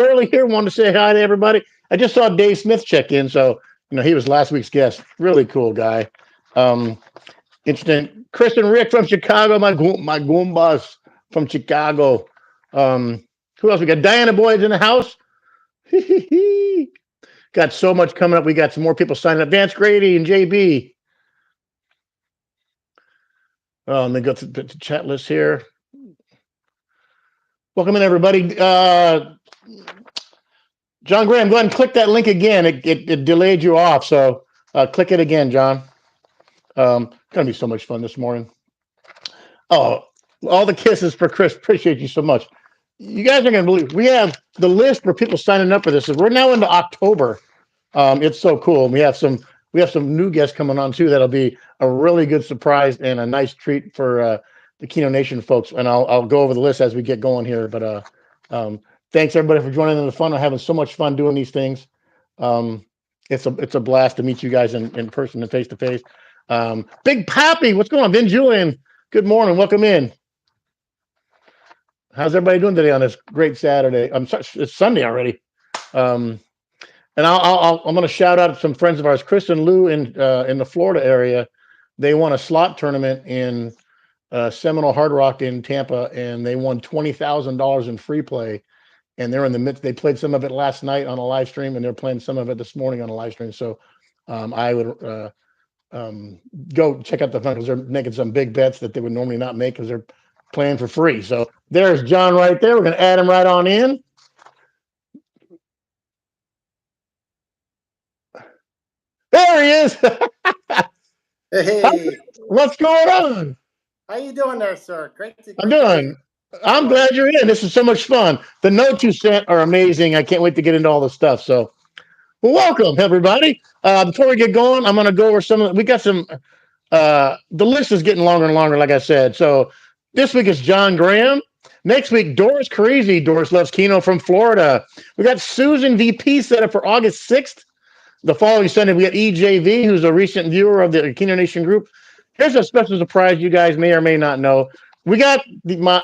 early here. Wanted to say hi to everybody. I just saw Dave Smith check in, so he was last week's guest. Really cool guy. Um, Interesting. Chris and Rick from Chicago. My Goombas from Chicago. Um, who else? We got Diana Boyd's in the house. Got so much coming up. We got some more people signing up. Vance Grady and JB. Oh, let me go to the chat list here. Welcome in, everybody. John Graham, go ahead and click that link again. It delayed you off, so click it again, John. Gonna be so much fun this morning. Oh, all the kisses for Chris. Appreciate you so much. You guys are gonna believe we have the list for people signing up for this. We're now into October. It's so cool. We have some new guests coming on too. That'll be a really good surprise and a nice treat for the Keno Nation folks. And I'll go over the list as we get going here. But thanks everybody for joining in the fun. I'm having so much fun doing these things. It's a blast to meet you guys in person and face to face. Big Pappy, what's going on? Ben Julian, good morning. Welcome in. How's everybody doing today on this great Saturday? It's Sunday already. And I'm going to shout out some friends of ours, Chris and Lou in the Florida area. They won a slot tournament in Seminole Hard Rock in Tampa, and they won $20,000 in free play. And they're in the midst. They played some of it last night on a live stream, and they're playing some of it this morning on a live stream. So I would go check out the fun because they're making some big bets that they would normally not make because they're playing for free. So there's John right there. We're going to add him right on in. There he is. Hey, what's going on? How you doing there, sir? I'm glad you're in. This is so much fun. The notes you sent are amazing. I can't wait to get into all the stuff. So, well, welcome everybody. Before we get going, I'm going to go over some. We got some. The list is getting longer and longer, like I said. So this week is John Graham. Next week, Doris Carisi. Doris loves Keno from Florida. We got Susan VP set up for August 6th. The following Sunday, we got EJV, who's a recent viewer of the Keno Nation group. Here's a special surprise you guys may or may not know. We got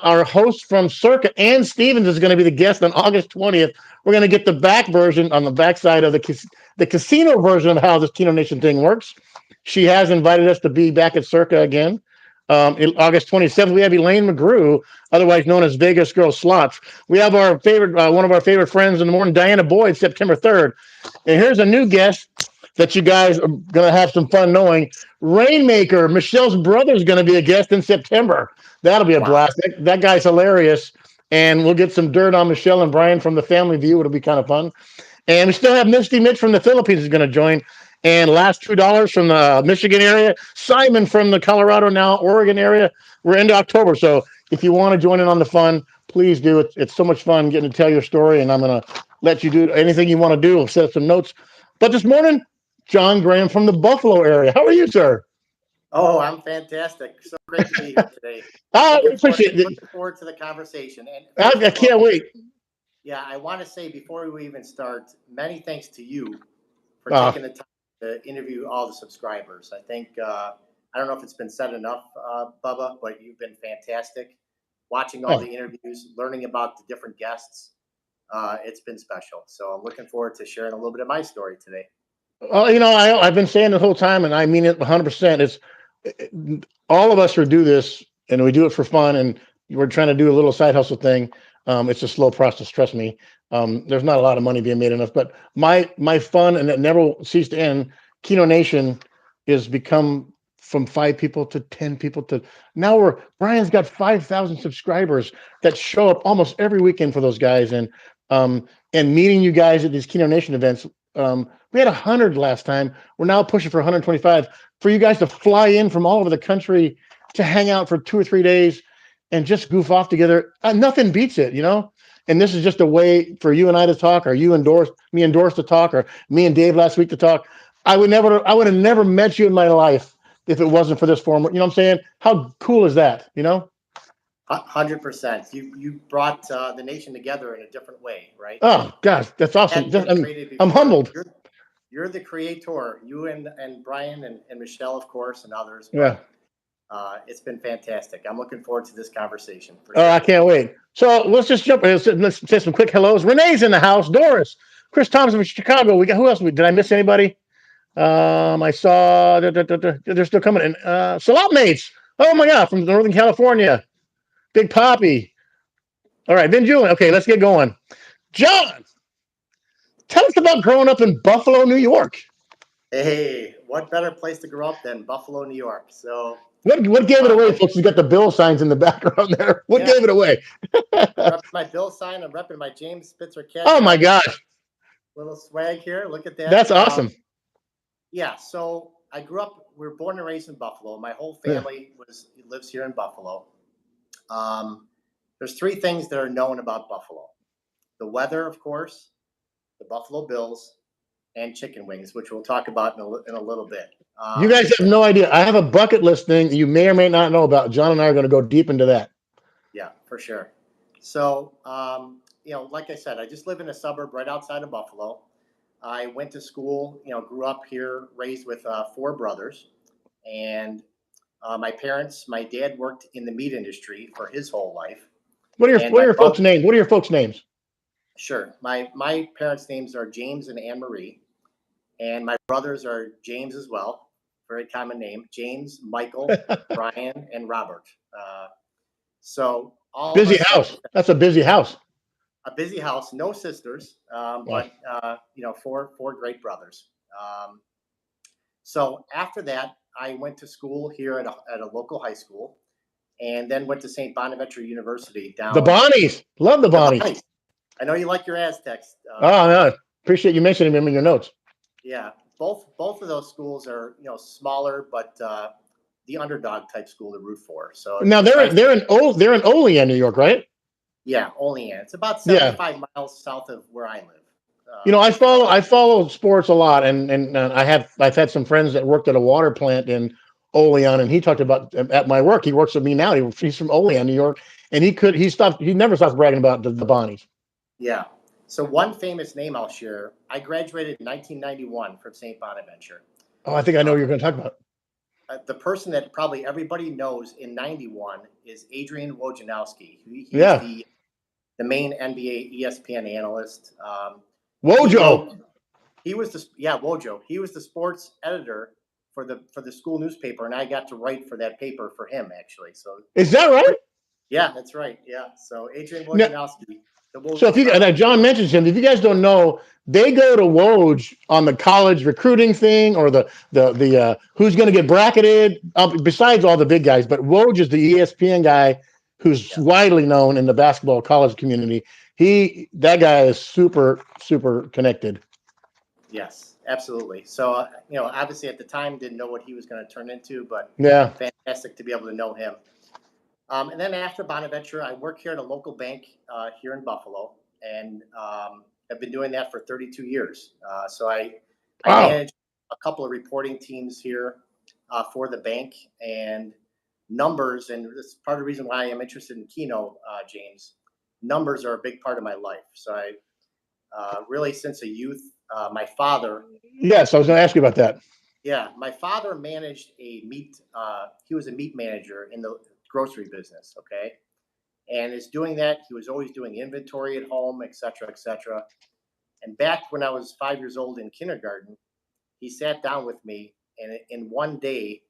our host from Circa, Ann Stevens, is going to be the guest on August 20th. We're going to get the back version on the backside of the casino version of how this Keno Nation thing works. She has invited us to be back at Circa again. August 27th, we have Elaine McGrew, otherwise known as Vegas Girl Slots. We have our favorite, one of our favorite friends in the morning, Diana Boyd, September 3rd. And here's a new guest that you guys are going to have some fun knowing. Rainmaker, Michelle's brother, is going to be a guest in September. That'll be a blast. That guy's hilarious. And we'll get some dirt on Michelle and Brian from the Family View. It'll be kind of fun. And we still have Misty Mitch from the Philippines is going to join. And last $2 from the Michigan area. Simon from the Colorado, now Oregon area. We're into October. So if you want to join in on the fun, please do. It's so much fun getting to tell your story. And I'm going to let you do anything you want to do. We'll set up some notes. But this morning, John Graham from the Buffalo area. How are you, sir? Oh, I'm fantastic. So great to be here today. I appreciate it. Looking forward to the conversation. And I can't wait. Yeah, I want to say before we even start, many thanks to you for taking the time to interview all the subscribers. I think, I don't know if it's been said enough, Bubba, but you've been fantastic. Watching all the interviews, learning about the different guests, it's been special. So I'm looking forward to sharing a little bit of my story today. Well, I've been saying the whole time, and I mean it 100%. It's all of us who do this, and we do it for fun, and we're trying to do a little side hustle thing. It's a slow process, trust me. There's not a lot of money being made enough, but my fun, and it never ceased to end. Keno Nation is become from 5 people to 10 people to now Brian's got 5,000 subscribers that show up almost every weekend for those guys, and meeting you guys at these Keno Nation events. We had 100 last time. We're now pushing for 125. For you guys to fly in from all over the country to hang out for 2 or 3 days and just goof off together, nothing beats it, And this is just a way for you and I to talk, or me and Doris to talk, or me and Dave last week to talk. I would have never met you in my life if it wasn't for this forum. You know what I'm saying? How cool is that? 100%. You brought the nation together in a different way, right? Oh gosh, that's awesome. I'm humbled. You're the creator. You and Brian and Michelle, of course, and others. Yeah. It's been fantastic. I'm looking forward to this conversation. For Oh, sure. I can't wait. So let's just jump. Let's say some quick hellos. Renee's in the house. Doris, Chris Thompson from Chicago. We got who else? Did I miss anybody? I saw they're still coming in. Salat mates. Oh my God, from Northern California. Big Poppy. All right, Vin Julian. Okay, let's get going. John, tell us about growing up in Buffalo, New York. Hey, what better place to grow up than Buffalo, New York? So What gave it away, folks? You got the Bill signs in the background there. What Yeah. gave it away? I'm repping my Bill sign. I'm repping my James Spitzer cat. Oh my gosh, Little swag here. Look at that. that's awesome. Yeah. So I grew up. We were born and raised in Buffalo. My whole family lives here in Buffalo. There's three things that are known about Buffalo: the weather, of course, the Buffalo Bills, and chicken wings, which we'll talk about in a little bit. You guys have no idea. I have a bucket list thing you may or may not know about. John and I are going to go deep into that. Yeah, for sure. So, like I said, I just live in a suburb right outside of Buffalo. I went to school, grew up here, raised with four brothers. And my dad worked in the meat industry for his whole life. What are your folks' names? What are your folks' names? Sure. My parents' names are James and Anne Marie. And my brothers are James as well. Very common name. James, Michael, Brian, and Robert. So all busy house. That's a busy house. A busy house. No sisters, but four great brothers. So after that, I went to school here at a local high school, and then went to St. Bonaventure University down. The Bonnies. Love the Bonnies. I know you like your Aztecs. Oh no, appreciate you mentioning them in your notes. Yeah, both of those schools are smaller, but the underdog type school to root for. So now they're in Olean, New York, right? Yeah, Olean. It's about 75 miles south of where I live. I follow sports a lot, and I've had some friends that worked at a water plant in Olean, and he talked about at my work. He works with me now. He's from Olean, New York, and he never stops bragging about the Bonnies. Yeah. So one famous name I'll share. I graduated in 1991 from St. Bonaventure. Oh, I think I know what you're going to talk about. The person that probably everybody knows in 91 is Adrian Wojnarowski. He's the main NBA ESPN analyst. Wojo. Wojo. He was the sports editor for the school newspaper, and I got to write for that paper for him, actually. So is that right? Yeah, that's right. Yeah. So Adrian Wojnarowski. So John mentions him. If you guys don't know, they go to Woj on the college recruiting thing or the who's going to get bracketed. Besides all the big guys, but Woj is the ESPN guy who's widely known in the basketball college community. That guy is super connected. Yes, absolutely. So obviously at the time didn't know what he was going to turn into, but fantastic to be able to know him. And then after Bonaventure, I work here at a local bank here in Buffalo, and I've been doing that for 32 years. So I manage a couple of reporting teams here for the bank, and numbers, and this is part of the reason why I'm interested in Keno, James. Numbers are a big part of my life. So I really, since a youth, my father. Yes, I was going to ask you about that. Yeah, my father managed he was a meat manager in the grocery business, okay? And is doing that. He was always doing inventory at home, et cetera, et cetera. And back when I was 5 years old in kindergarten, he sat down with me and in one day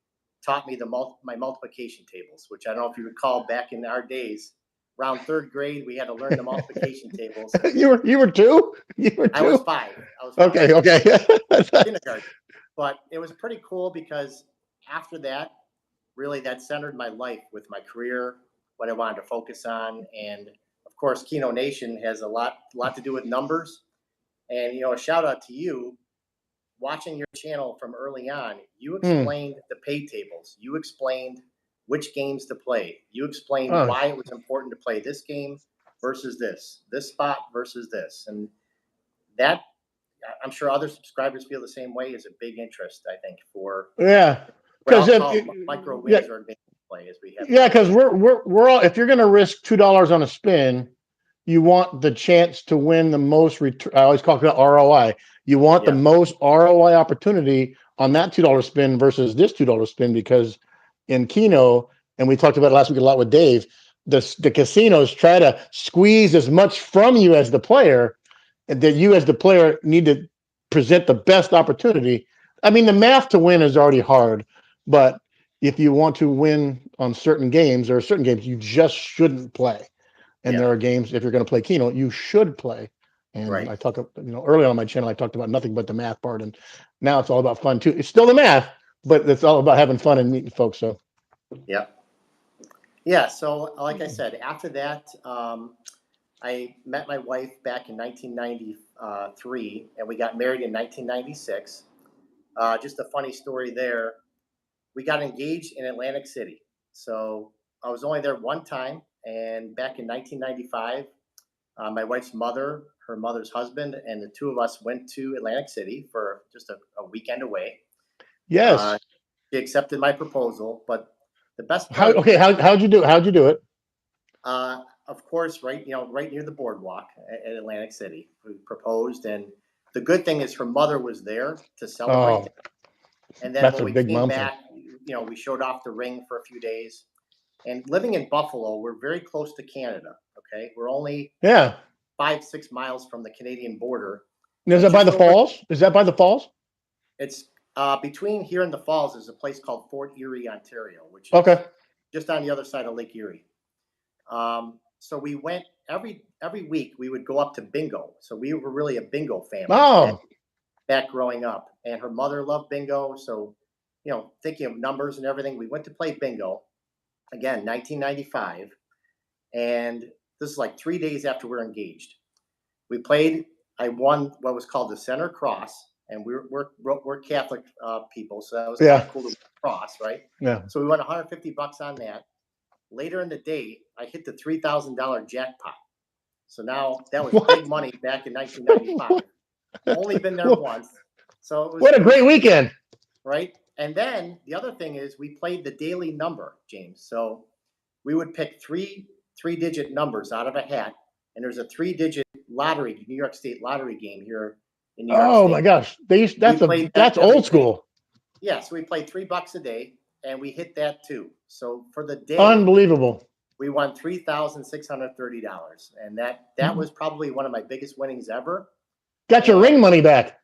taught me my multiplication tables, which I don't know if you recall back in our days. Around third grade, we had to learn the multiplication tables. You were 2? You were 2? I was 5. Okay. Kindergarten. But it was pretty cool because after that, really that centered my life with my career, what I wanted to focus on. And of course, Keno Nation has a lot to do with numbers. And, a shout out to you. Watching your channel from early on, you explained the pay tables. You explained which games to play. You explained why it was important to play this game versus this spot versus this. And that, I'm sure other subscribers feel the same way, is a big interest, I think, for because micro wins or advanced play as we have. Yeah, because we're all, if you're going to risk $2 on a spin, you want the chance to win the most return. I always call it ROI. You want the most ROI opportunity on that $2 spin versus this $2 spin, because in Keno, and we talked about it last week a lot with Dave. The casinos try to squeeze as much from you as the player, and that you as the player need to present the best opportunity. I mean, the math to win is already hard, but if you want to win on certain games, there are certain games you just shouldn't play. And there Yeah, are games, if you're going to play Keno, you should play. And right. I talk, early on my channel, I talked about nothing but the math part. And now it's all about fun too. It's still the math, but it's all about having fun and meeting folks. So, Yep. Yeah. So, like I said, after that, I met my wife back in 1993, and we got married in 1996. Just a funny story there. We got engaged in Atlantic City. So I was only there one time, and back in 1995, my wife's mother, her mother's husband, and the two of us went to Atlantic City for just a weekend away. yes. She accepted my proposal, but the best part, How'd you do it? How'd you do it? of course, right near the boardwalk at Atlantic City, we proposed, and the good thing is her mother was there to celebrate. Oh, And then that's when a we big came mom thing. back, we showed off the ring for a few days. And living in Buffalo, we're very close to Canada. Okay, we're only Yeah. 5-6 miles from the Canadian border. Is And that by the just over, falls? Is that by the falls? it's between here and the falls is a place called Fort Erie, Ontario, which is Okay. just on the other side of Lake Erie. So we went every week. We would go up to bingo. So we were really a bingo family Oh, back growing up. And her mother loved bingo. So, thinking of numbers and everything, we went to play bingo again, 1995. And this is like 3 days after we were engaged. We played. I won what was called the Center Cross, and we're Catholic people, so that was kind yeah. of cool to win the cross, right? Yeah. So we won $150 on that. Later in the day, I hit the $3,000 jackpot. So now that was What? big money back in 1995. Only been there once, so it was. What a great weekend. Right? And then the other thing is we played the daily number, James. So we would pick three-digit numbers out of a hat, and there's a 3-digit lottery, New York State lottery game here in New York Oh State. my gosh. played that That's every old day. school. Yeah, so we played $3 a day, and we hit that too. So for the day, Unbelievable. we won $3,630, and that was probably one of my biggest winnings ever. Got your ring money back.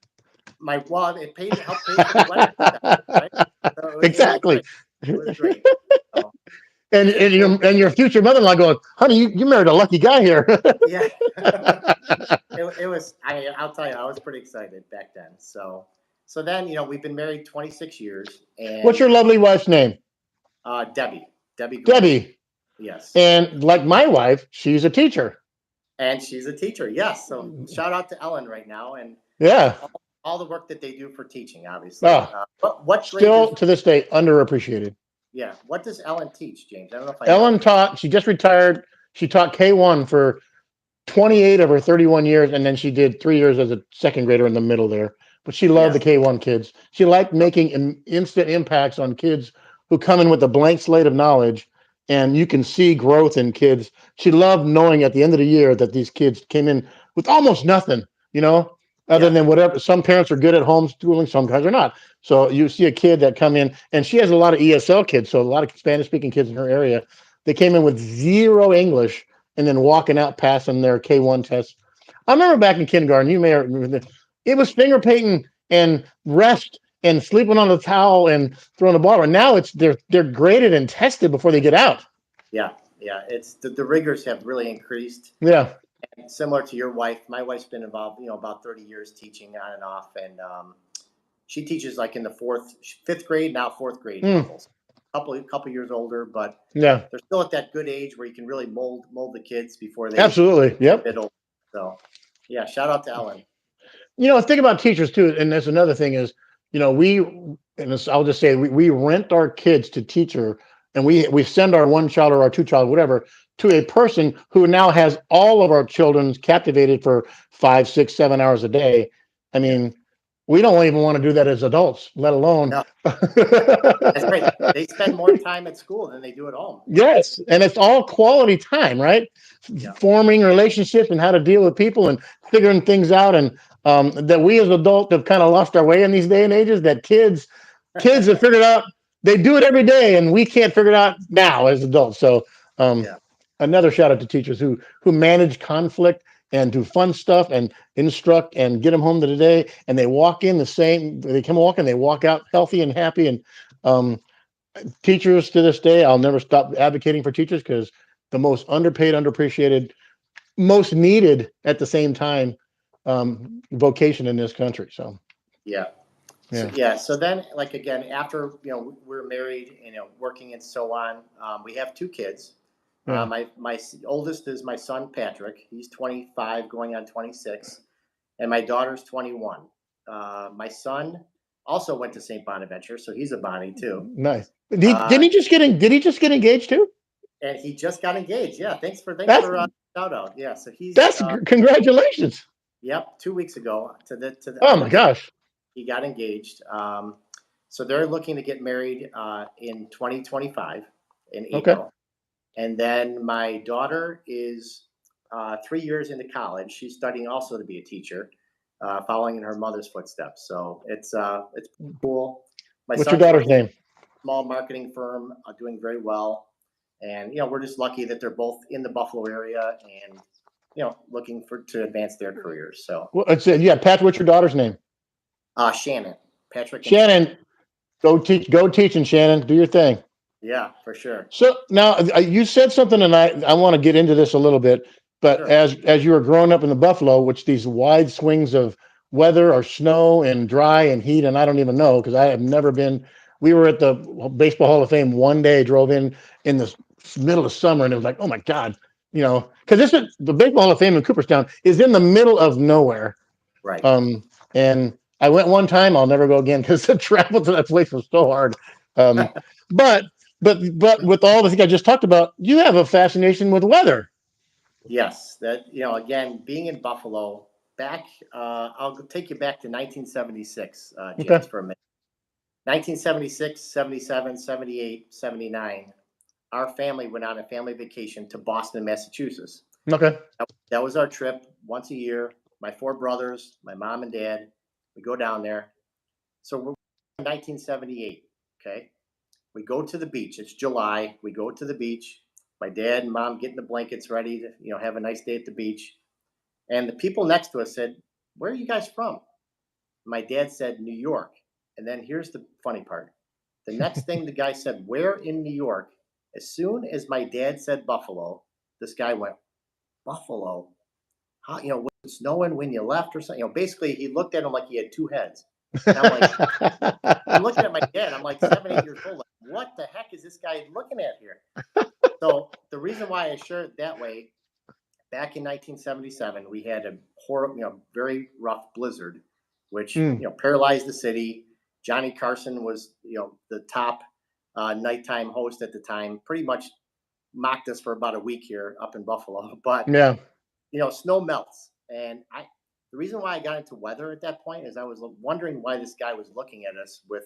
It helped pay for the wedding, right? So Exactly. It was great. So, And your future mother-in-law going, honey, you married a lucky guy here. yeah, it was. I'll tell you, I was pretty excited back then. So then we've been married 26 years. And What's your lovely wife's name? Debbie. Debbie. Debbie. Yes. And like my wife, she's a teacher. And she's a teacher. Yes. So shout out to Ellen right now, and Yeah. all the work that they do for teaching, obviously. Oh, What still to this day underappreciated. Yeah. What does Ellen teach, James? I don't know if Ellen taught. She just retired. She taught K1 for 28 of her 31 years, and then she did 3 years as a second grader in the middle there. But she loved the K1 kids. She liked making instant impacts on kids who come in with a blank slate of knowledge, and you can see growth in kids. She loved knowing at the end of the year that these kids came in with almost nothing, other than whatever. Some parents are good at homeschooling, some guys are not. So you see a kid that come in, and she has a lot of ESL kids, so a lot of Spanish-speaking kids in her area. They came in with zero English and then walking out passing their K1 tests. I remember back in kindergarten, you may remember, it was finger painting and rest and sleeping on the towel and throwing the ball around. Now they're graded and tested before they get out. Yeah. It's the rigors have really increased. Yeah. And similar to your wife, my wife's been involved, about 30 years teaching on and off, and she teaches like in the fifth grade, now fourth grade levels. Couple years older, but yeah, they're still at that good age where you can really mold the kids before they absolutely. Yep. So yeah, shout out to Ellen. Think about teachers too, and there's another thing is, I'll just say we rent our kids to teacher, and we send our one child or our two child, whatever, to a person who now has all of our children captivated for 5, 6, 7 hours a day. I mean, we don't even want to do that as adults, let alone. No. That's right. They spend more time at school than they do at home. Yes, and it's all quality time, right? Yeah. Forming relationships and how to deal with people and figuring things out, and that we as adults have kind of lost our way in these day and ages. That kids have figured out they do it every day, and we can't figure it out now as adults. So, um, Yeah. another shout out to teachers who manage conflict and do fun stuff and instruct and get them home to the day, and they walk in the same. They come walk and they walk out healthy and happy. And um, teachers to this day, I'll never stop advocating for teachers because the most underpaid, underappreciated, most needed at the same time vocation in this country. So Yeah. So yeah, yeah, so then like again, after we're married, working and so on, we have two kids. yeah. My oldest is my son Patrick. He's 25, going on 26, and my daughter's 21. My son also went to St. Bonaventure, so he's a Bonnie too. Nice. Uh, Did he just get engaged too? and he just got engaged. Yeah, thanks That's for shout out. Yeah, so he's that's congratulations. yep, 2 weeks ago to the Oh end my of the gosh. he got engaged. So they're looking to get married in 2025 in Okay. April. And then my daughter is 3 years into college. She's studying also to be a teacher, following in her mother's footsteps. So it's cool. My What's your son's daughter's working at name? a small marketing firm, doing very well. And we're just lucky that they're both in the Buffalo area and looking to advance their careers. So Well, yeah, Pat. What's your daughter's name? Shannon, Patrick and Shannon. Shannon. Go teaching, Shannon. Do your thing. Yeah, for sure. So now you said something, and I want to get into this a little bit. But Sure. as you were growing up in the Buffalo, which these wide swings of weather or snow and dry and heat, and I don't even know because I have never been. We were at the Baseball Hall of Fame one day, drove in the middle of summer, and it was like, oh my god, because this is the Baseball Hall of Fame in Cooperstown is in the middle of nowhere. Right. And I went one time. I'll never go again because the travel to that place was so hard. Um, but but with all the things I just talked about, you have a fascination with weather. Yes, that again, being in Buffalo, back I'll take you back to 1976, Okay. James, for a minute. 1976, 77, 78, 79. Our family went on a family vacation to Boston, Massachusetts. Okay. That was our trip once a year. My four brothers, my mom and dad, we go down there. So we're in 1978. Okay. We go to the beach. It's July. We go to the beach. My dad and mom getting the blankets ready to, have a nice day at the beach. And the people next to us said, "Where are you guys from?" My dad said, "New York." And then here's the funny part. The next thing the guy said, "Where in New York?" As soon as my dad said Buffalo, this guy went, "Buffalo? How, was it snowing when you left or something?" Basically, he looked at him like he had two heads. And I'm looking at my dad. I'm like 7, 8 years old. Like, what the heck is this guy looking at here? So the reason why I share it that way, back in 1977, we had a horrible, very rough blizzard, which Mm, paralyzed the city. Johnny Carson was, the top nighttime host at the time. Pretty much mocked us for about a week here up in Buffalo. But yeah. snow melts, and the reason why I got into weather at that point is I was wondering why this guy was looking at us with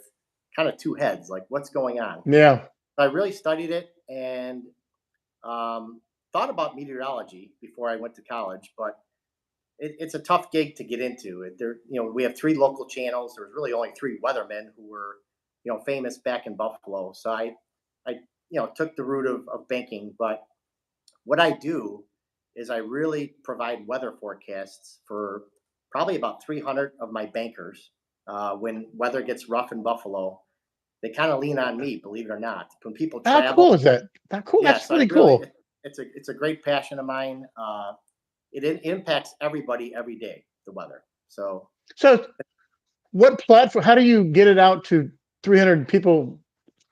kind of two heads, like what's going on. Yeah. I really studied it and thought about meteorology before I went to college, but it's a tough gig to get into. There, we have three local channels. There's really only three weathermen who were, famous back in Buffalo. So I took the route of banking. But what I do is I really provide weather forecasts for probably about 300 of my bankers. When weather gets rough in Buffalo, they kind of lean on me, believe it or not. When people How travel, cool is that? That cool. That's yes, really cool. it's a great passion of mine. It impacts everybody every day, the weather. So So, what platform? How do you get it out to 300 people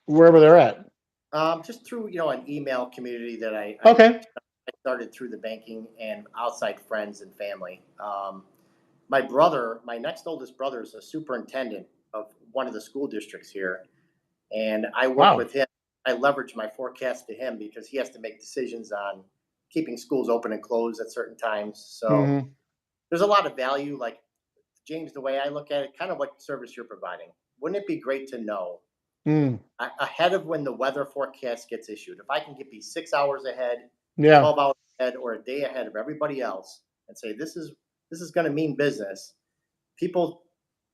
wherever they're at? just through an email community that Okay. I started through the banking and outside friends and family. My brother, my next oldest brother, is a superintendent of one of the school districts here, and I work Wow. with him. I leverage my forecast to him because he has to make decisions on keeping schools open and closed at certain times. So Hmm. there's a lot of value. Like, James, the way I look at it, kind of what service you're providing. Wouldn't it be great to know Mm, ahead of when the weather forecast gets issued? If I can get be 6 hours ahead, yeah. 12 hours ahead, or a day ahead of everybody else, and say this is going to mean business. People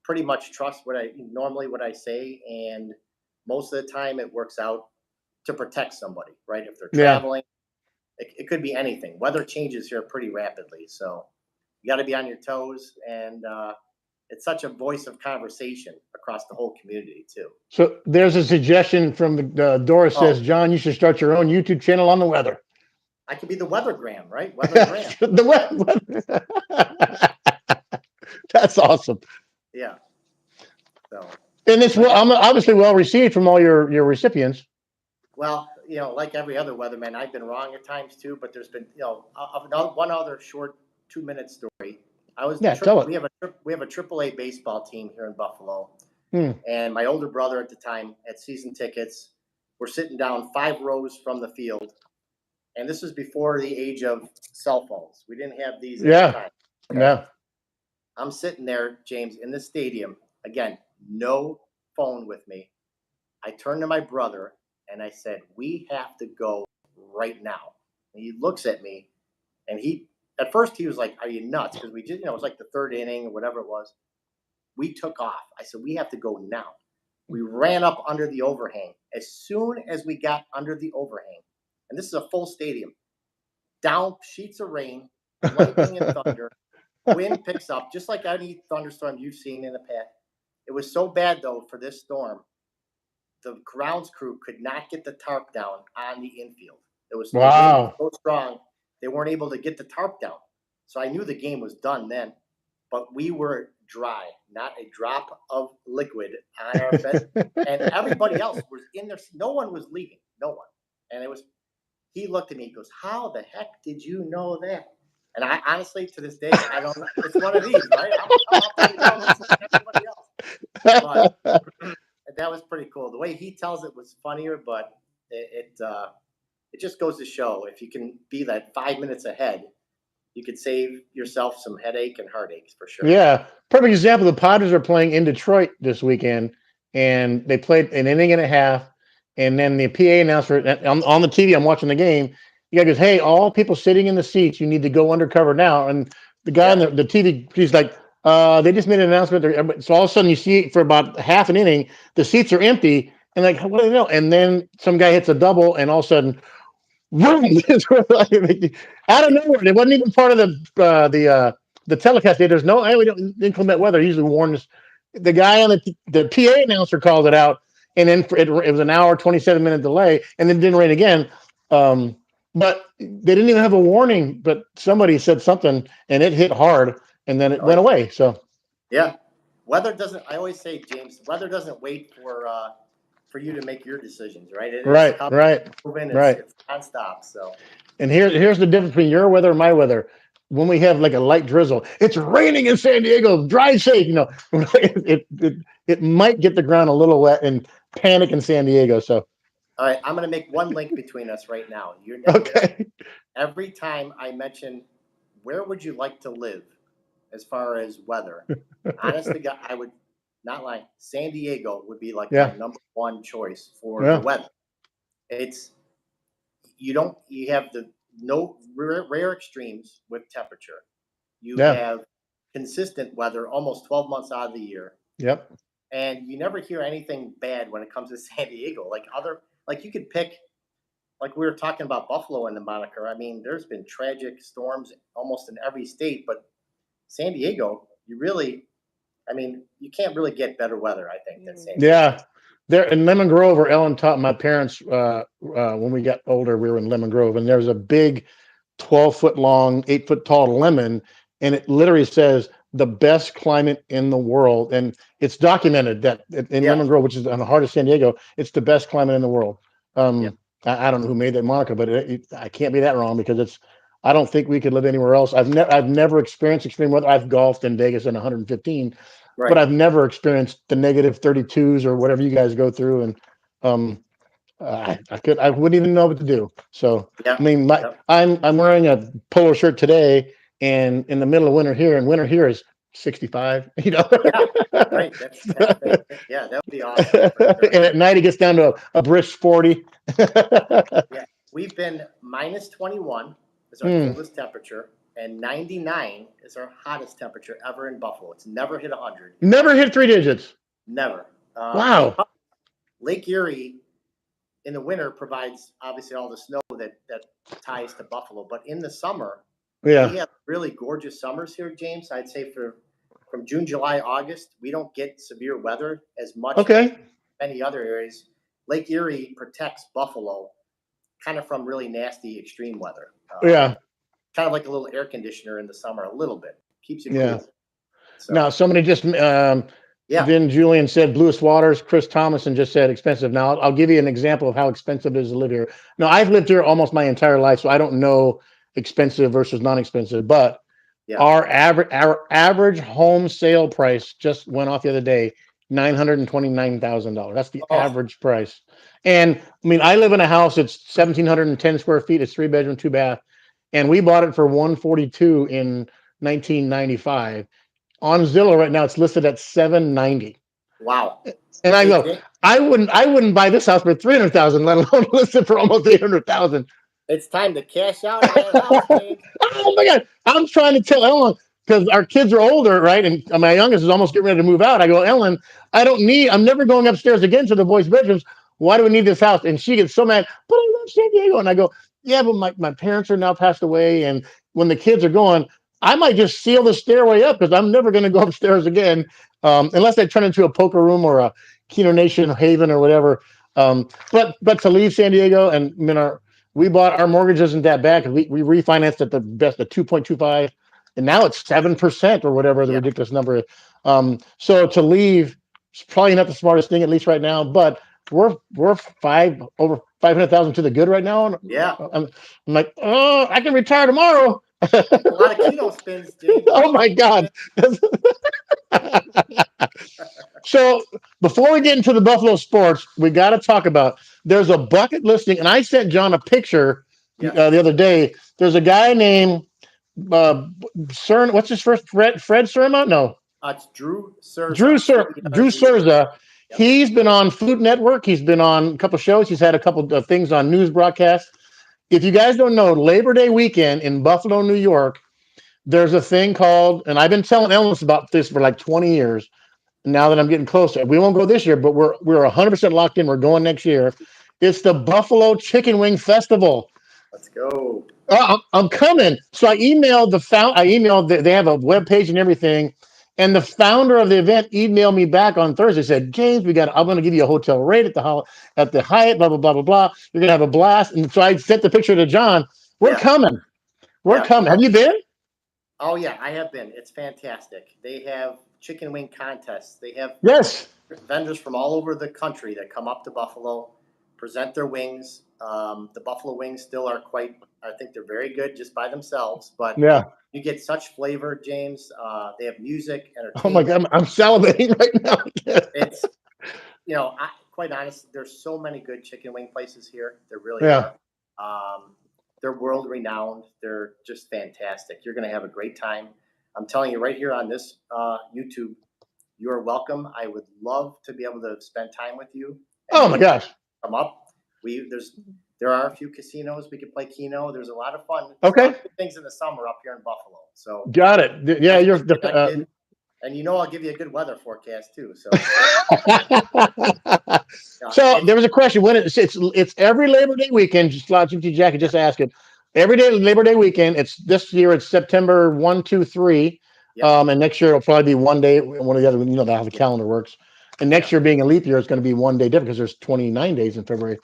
pretty much trust what I say, and most of the time it works out to protect somebody, right? If they're Yeah. traveling, it could be anything. Weather changes here pretty rapidly, so you got to be on your toes, and it's such a voice of conversation across the whole community too. So there's a suggestion from Doris Oh, says, John, you should start your own YouTube channel on the weather. I could be the weathergram, right? Weathergram. The weather. That's awesome. Yeah. So, And it's I'm obviously well received from all your recipients. well, like every other weatherman, I've been wrong at times too. But there's been, one other short 2-minute story. Tell it. We have a AAA baseball team here in Buffalo, Hmm. and my older brother at the time had season tickets. We're sitting down 5 rows from the field, and this was before the age of cell phones. We didn't have these at the time. Okay? Yeah. I'm sitting there, James, in the stadium. Again, no phone with me. I turned to my brother and I said, "We have to go right now." And he looks at me, and at first he was like, "Are you nuts?" Because we just, it was like the 3rd inning or whatever it was. We took off. I said, "We have to go now." We ran up under the overhang. As soon as we got under the overhang, and this is a full stadium, down sheets of rain, lightning and thunder. Wind picks up, just like any thunderstorm you've seen in the past. It was so bad, though, for this storm, the grounds crew could not get the tarp down on the infield. The wind was so strong, they weren't able to get the tarp down. So I knew the game was done then, but we were dry, not a drop of liquid on our bed. And everybody else was in there. No one was leaving, no one. And he looked at me, he goes, "How the heck did you know that?" And I honestly, to this day, I don't know. It's one of these, right? I'm up on the road just like everybody else. But that was pretty cool. The way he tells it was funnier, but it just goes to show if you can be that 5 minutes ahead, you could save yourself some headache and heartaches for sure. Yeah. Perfect example. The Padres are playing in Detroit this weekend, and they played an inning and a half. And then the PA announcer on the TV, I'm watching the game. The guy goes, "Hey, all people sitting in the seats, you need to go undercover now." And the guy on the TV, he's like, "They just made an announcement." So all of a sudden, you see for about half an inning, the seats are empty. And like, what do you know? And then some guy hits a double, and all of a sudden, out of nowhere, it wasn't even part of the telecast. There's no inclement weather. Usually warns. The guy on the PA announcer called it out, and then it was an hour 27-minute delay, and then it didn't rain again. But they didn't even have a warning. But somebody said something, and it hit hard, and then it went away. So yeah, weather doesn't. I always say, James, weather doesn't wait for you to make your decisions, right? Right. It's nonstop. So, and here's the difference between your weather and my weather. When we have like a light drizzle, it's raining in San Diego. Drive safe, it might get the ground a little wet and panic in San Diego. So, all right, I'm going to make one link between us right now. Okay. Every time I mention where would you like to live, as far as weather, honestly, I would not lie. San Diego would be like my number one choice for the weather. It's you have no rare extremes with temperature. You have consistent weather almost 12 months out of the year. Yep. And you never hear anything bad when it comes to San Diego. Like you could pick, like we were talking about Buffalo and the moniker. I mean, there's been tragic storms almost in every state, but San Diego, you can't really get better weather, I think, than San Diego. Yeah. There in Lemon Grove, where Ellen taught my parents when we got older, we were in Lemon Grove, and there's a big 12-foot long, 8-foot tall lemon, and it literally says the best climate in the world. And it's documented that in Lemon Grove, which is on the heart of San Diego, it's the best climate in the world. I don't know who made that moniker, but I can't be that wrong because I don't think we could live anywhere else. I've never experienced extreme weather. I've golfed in Vegas in 115, but I've never experienced the negative 32s or whatever you guys go through. And I wouldn't even know what to do. So I mean, I'm wearing a polo shirt today, and in the middle of winter here, and winter here is 65. Right. That would be awesome. Sure. And at night it gets down to a brisk 40. We've been minus 21 is our coldest temperature, and 99 is our hottest temperature ever in Buffalo. It's never hit 100. Never hit 3 digits. Never. Wow. Lake Erie in the winter provides obviously all the snow that ties to Buffalo, but in the summer, we Yeah. have really gorgeous summers here, James. I'd say from June, July, August, we don't get severe weather as much as Okay. many other areas. Lake Erie protects Buffalo kind of from really nasty extreme weather. Yeah. Kind of like a little air conditioner in the summer, a little bit. Keeps you Yeah. cool. So, Now, somebody just, Vin Julian said Bluest Waters. Chris Thomason just said expensive. Now, I'll give you an example of how expensive it is to live here. Now, I've lived here almost my entire life, so I don't know expensive versus non-expensive, but our average home sale price just went off the other day, $929,000. That's the average price. And I mean, I live in a house that's 1,710 square feet. It's 3-bedroom, 2-bath, and we bought it for 142 in 1995. On Zillow right now, it's listed at 790. Wow. And I go, I wouldn't buy this house for 300,000, let alone list it for almost 800,000. It's time to cash out of that house, Dave. Oh my God. I'm trying to tell Ellen, because our kids are older, right? And my youngest is almost getting ready to move out. I go, Ellen, I'm never going upstairs again to the boys' bedrooms. Why do we need this house? And she gets so mad, but I love San Diego. And I go, yeah, but my parents are now passed away. And when the kids are going, I might just seal the stairway up because I'm never going to go upstairs again, unless I turn into a poker room or a Keno Nation Haven or whatever. But to leave San Diego, and I mean, we bought, our mortgage isn't that bad because we refinanced at the best at 2.25, and now it's 7% or whatever the ridiculous number is. So to leave, it's probably not the smartest thing, at least right now. But we're over 500,000 to the good right now. Yeah. I'm like, oh, I can retire tomorrow. A lot of Keno spins, James. Oh my God. So before we get into the Buffalo sports, we got to talk about, there's a bucket listing, and I sent John a picture the other day. There's a guy named Cern. What's his first? Fred Surma? No, it's Drew Cerza. Drew Cerza. He's been on Food Network. He's been on a couple shows. He's had a couple of things on news broadcasts. If you guys don't know, Labor Day weekend in Buffalo, New York, there's a thing called, and I've been telling Ellis about this for like 20 years. Now that I'm getting closer, we won't go this year, but we're 100% locked in. We're going next year. It's the Buffalo Chicken Wing Festival. Let's go. I'm coming. So I emailed they have a webpage and everything. And the founder of the event emailed me back on Thursday, said, James, I'm going to give you a hotel rate at the Hyatt, blah, blah, blah, blah, blah. You're going to have a blast. And so I sent the picture to John. We're coming. We're coming. Have you been? Oh, yeah, I have been. It's fantastic. They have chicken wing contests. They have vendors from all over the country that come up to Buffalo, present their wings. The Buffalo wings still are I think they're very good just by themselves, but you get such flavor, James. They have music, entertainment. Oh my God, I'm salivating right now. It's, quite honest, there's so many good chicken wing places here. There really are. They're world renowned. They're just fantastic. You're going to have a great time. I'm telling you right here on this YouTube, you are welcome. I would love to be able to spend time with you. Oh my gosh. Come up. There are a few casinos. We could play Keno. There's a lot of fun. Things in the summer up here in Buffalo. So got it. Yeah, you're and I'll give you a good weather forecast too. So so there was a question when it's every Labor Day weekend. Jackie just asked it. Every day Labor Day weekend. It's this year. It's September 1, 2, 3. And next year it'll probably be one day, one of the other. How the calendar works. And next year being a leap year, it's going to be one day different because there's 29 days in February.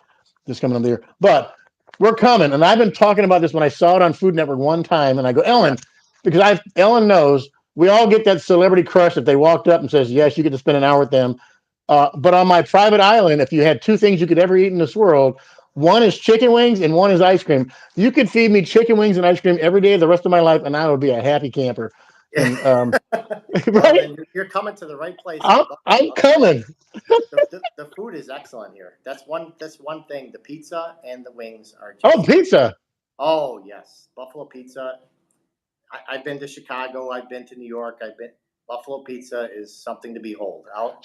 This coming up the year, but we're coming. And I've been talking about this when I saw it on Food Network one time, and I go, Ellen, because Ellen knows we all get that celebrity crush if they walked up and says, yes, you get to spend an hour with them. But on my private island, if you had two things you could ever eat in this world, one is chicken wings and one is ice cream. You could feed me chicken wings and ice cream every day the rest of my life, and I would be a happy camper. And, right? You're coming to the right place. I'm coming. The food is excellent here. That's one thing. The pizza and the wings are just pizza. Oh yes, Buffalo pizza. I've been to Chicago. I've been to New York. Buffalo pizza is something to behold. Go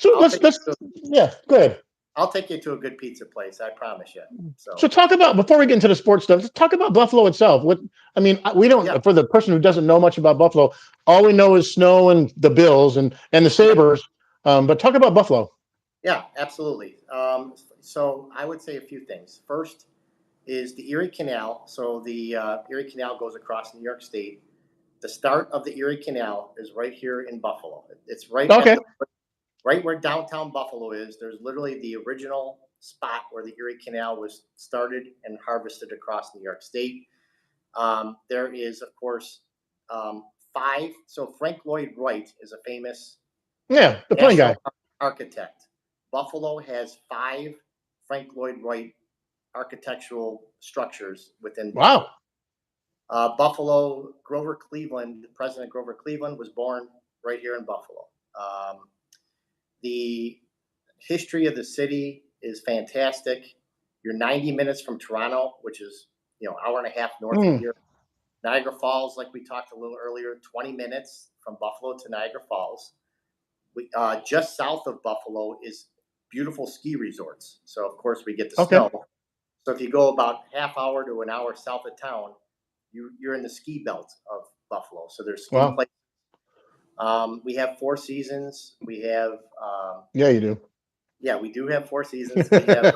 ahead. I'll take you to a good pizza place. I promise you. So talk about, before we get into the sports stuff, let's talk about Buffalo itself. We don't, for the person who doesn't know much about Buffalo, all we know is snow and the Bills and the Sabres. But talk about Buffalo. Yeah, absolutely. So I would say a few things. First is the Erie Canal. So the Erie Canal goes across New York State. The start of the Erie Canal is right here in Buffalo. It's right at Okay. the right where downtown Buffalo is. There's literally the original spot where the Erie Canal was started and harvested across New York State. There is, of course, five. So Frank Lloyd Wright is a famous Yeah, the plane guy. national architect. Buffalo has five Frank Lloyd Wright architectural structures within Buffalo. Wow. Buffalo, Grover Cleveland, President Grover Cleveland was born right here in Buffalo. The history of the city is fantastic. You're 90 minutes from Toronto, which is hour and a half north of Mm, here. Niagara Falls, like we talked a little earlier, 20 minutes from Buffalo to Niagara Falls. Just south of Buffalo is beautiful ski resorts. So of course we get the okay. snow. So if you go about half hour to an hour south of town, you're in the ski belt of Buffalo. So there's ski Wow. places. We have four seasons. We have Yeah, you do. yeah, we do have four seasons. We have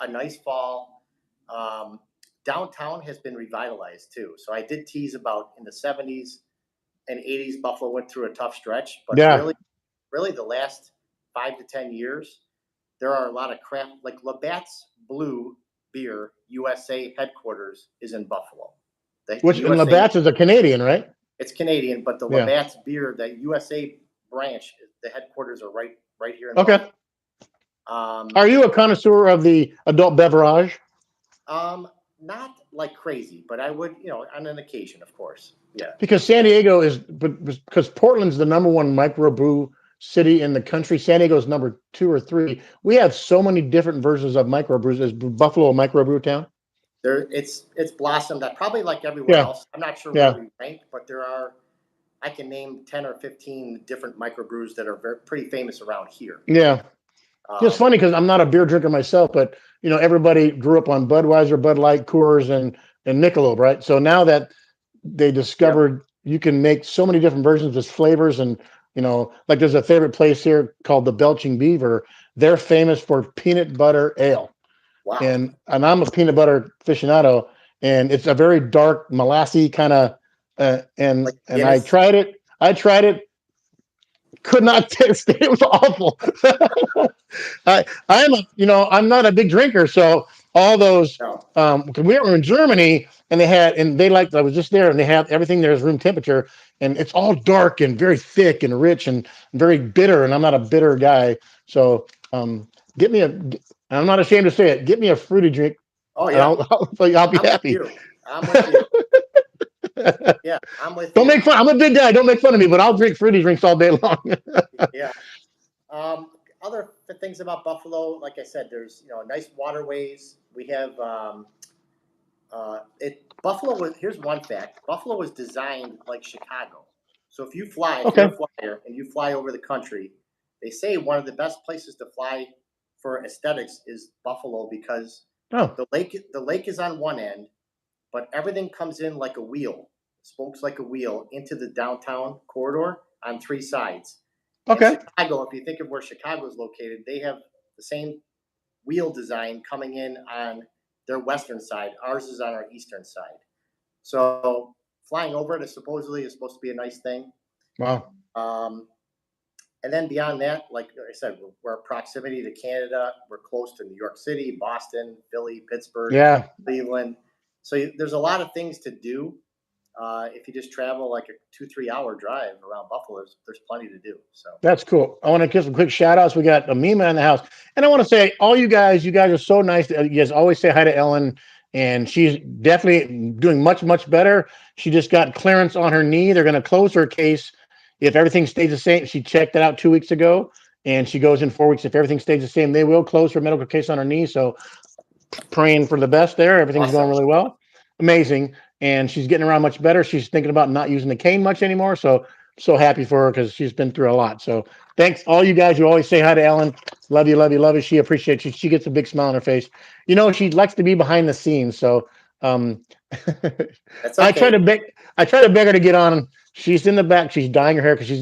a nice fall. Um, Downtown has been revitalized too. So I did tease about in the 70s and 80s, Buffalo went through a tough stretch, but Yeah. really the last 5 to 10 years, there are a lot of craft like Labatt's Blue Beer USA headquarters is in Buffalo. The Which and USA, Labatt's is a Canadian, right? it's Canadian, but the Yeah. Labatt's Beer, the USA branch, the headquarters are right here in Okay. Buffalo. Are you a connoisseur of the adult beverage? Not like crazy, but I would, on an occasion, of course. Yeah. Because San Diego is, but because Portland's the number one microbrew city in the country. San Diego's number 2 or 3. We have so many different versions of microbrews. Is Buffalo a microbrew town? It's blossomed. Probably like everywhere Yeah. else. I'm not sure where Yeah. we rank, but I can name 10 or 15 different microbrews that are pretty famous around here. Yeah. It's Um, funny because I'm not a beer drinker myself, but everybody grew up on Budweiser, Bud Light, Coors, and Michelob, right? So now that they yep. discovered you can make so many different versions with flavors, and like there's a favorite place here called the Belching Beaver. They're famous for peanut butter ale, Wow. and I'm a peanut butter aficionado, and it's a very dark molassy kind of, and Like and I Guinness. tried it. Could not taste it. It was awful. I'm not a big drinker, so all those No. 'cause we were in Germany and they liked I was just there and they have everything there is room temperature and it's all dark and very thick and rich and very bitter, and I'm not a bitter guy. So get me a I'm not ashamed to say it, get me a fruity drink Oh and yeah. I'll be I'm with happy. you. I'm with you. Yeah, I'm with Don't you. make fun. I'm a big guy. Don't make fun of me, but I'll drink fruity drinks all day long. Yeah. Other things about Buffalo, like I said, there's nice waterways. We have Buffalo was here's one fact. Buffalo was designed like Chicago. So if you're Okay. a flyer and you fly over the country, they say one of the best places to fly for aesthetics is Buffalo because Oh, the lake is on one end, but everything comes in like a wheel, spokes like a wheel into the downtown corridor on three sides. And okay. Chicago, if you think of where Chicago is located, they have the same wheel design coming in on their western side. Ours is on our eastern side. So flying over it is supposedly supposed to be a nice thing. Wow. Um, and then beyond that, like I said, we're proximity to Canada. We're close to New York City, Boston, Philly, Pittsburgh, Yeah. Cleveland. So there's a lot of things to do. If you just travel like a 2-3 hour drive around Buffalo, there's plenty to do. So That's cool. I want to give some quick shout outs. We got Amima in the house. And I want to say, all you guys are so nice. You guys always say hi to Ellen. And she's definitely doing much, much better. She just got clearance on her knee. They're going to close her case if everything stays the same. She checked it out 2 weeks ago and she goes in 4 weeks. If everything stays the same, they will close her medical case on her knee. So praying for the best there. Everything's going awesome. really well. Amazing. And she's getting around much better. She's thinking about not using the cane much anymore. So happy for her because she's been through a lot. So thanks all you guys who always say hi to Ellen. Love you, love you, love you. She appreciates you. She gets a big smile on her face. She likes to be behind the scenes. So That's I try okay. to beg her to get on. She's in the back. She's dyeing her hair because she's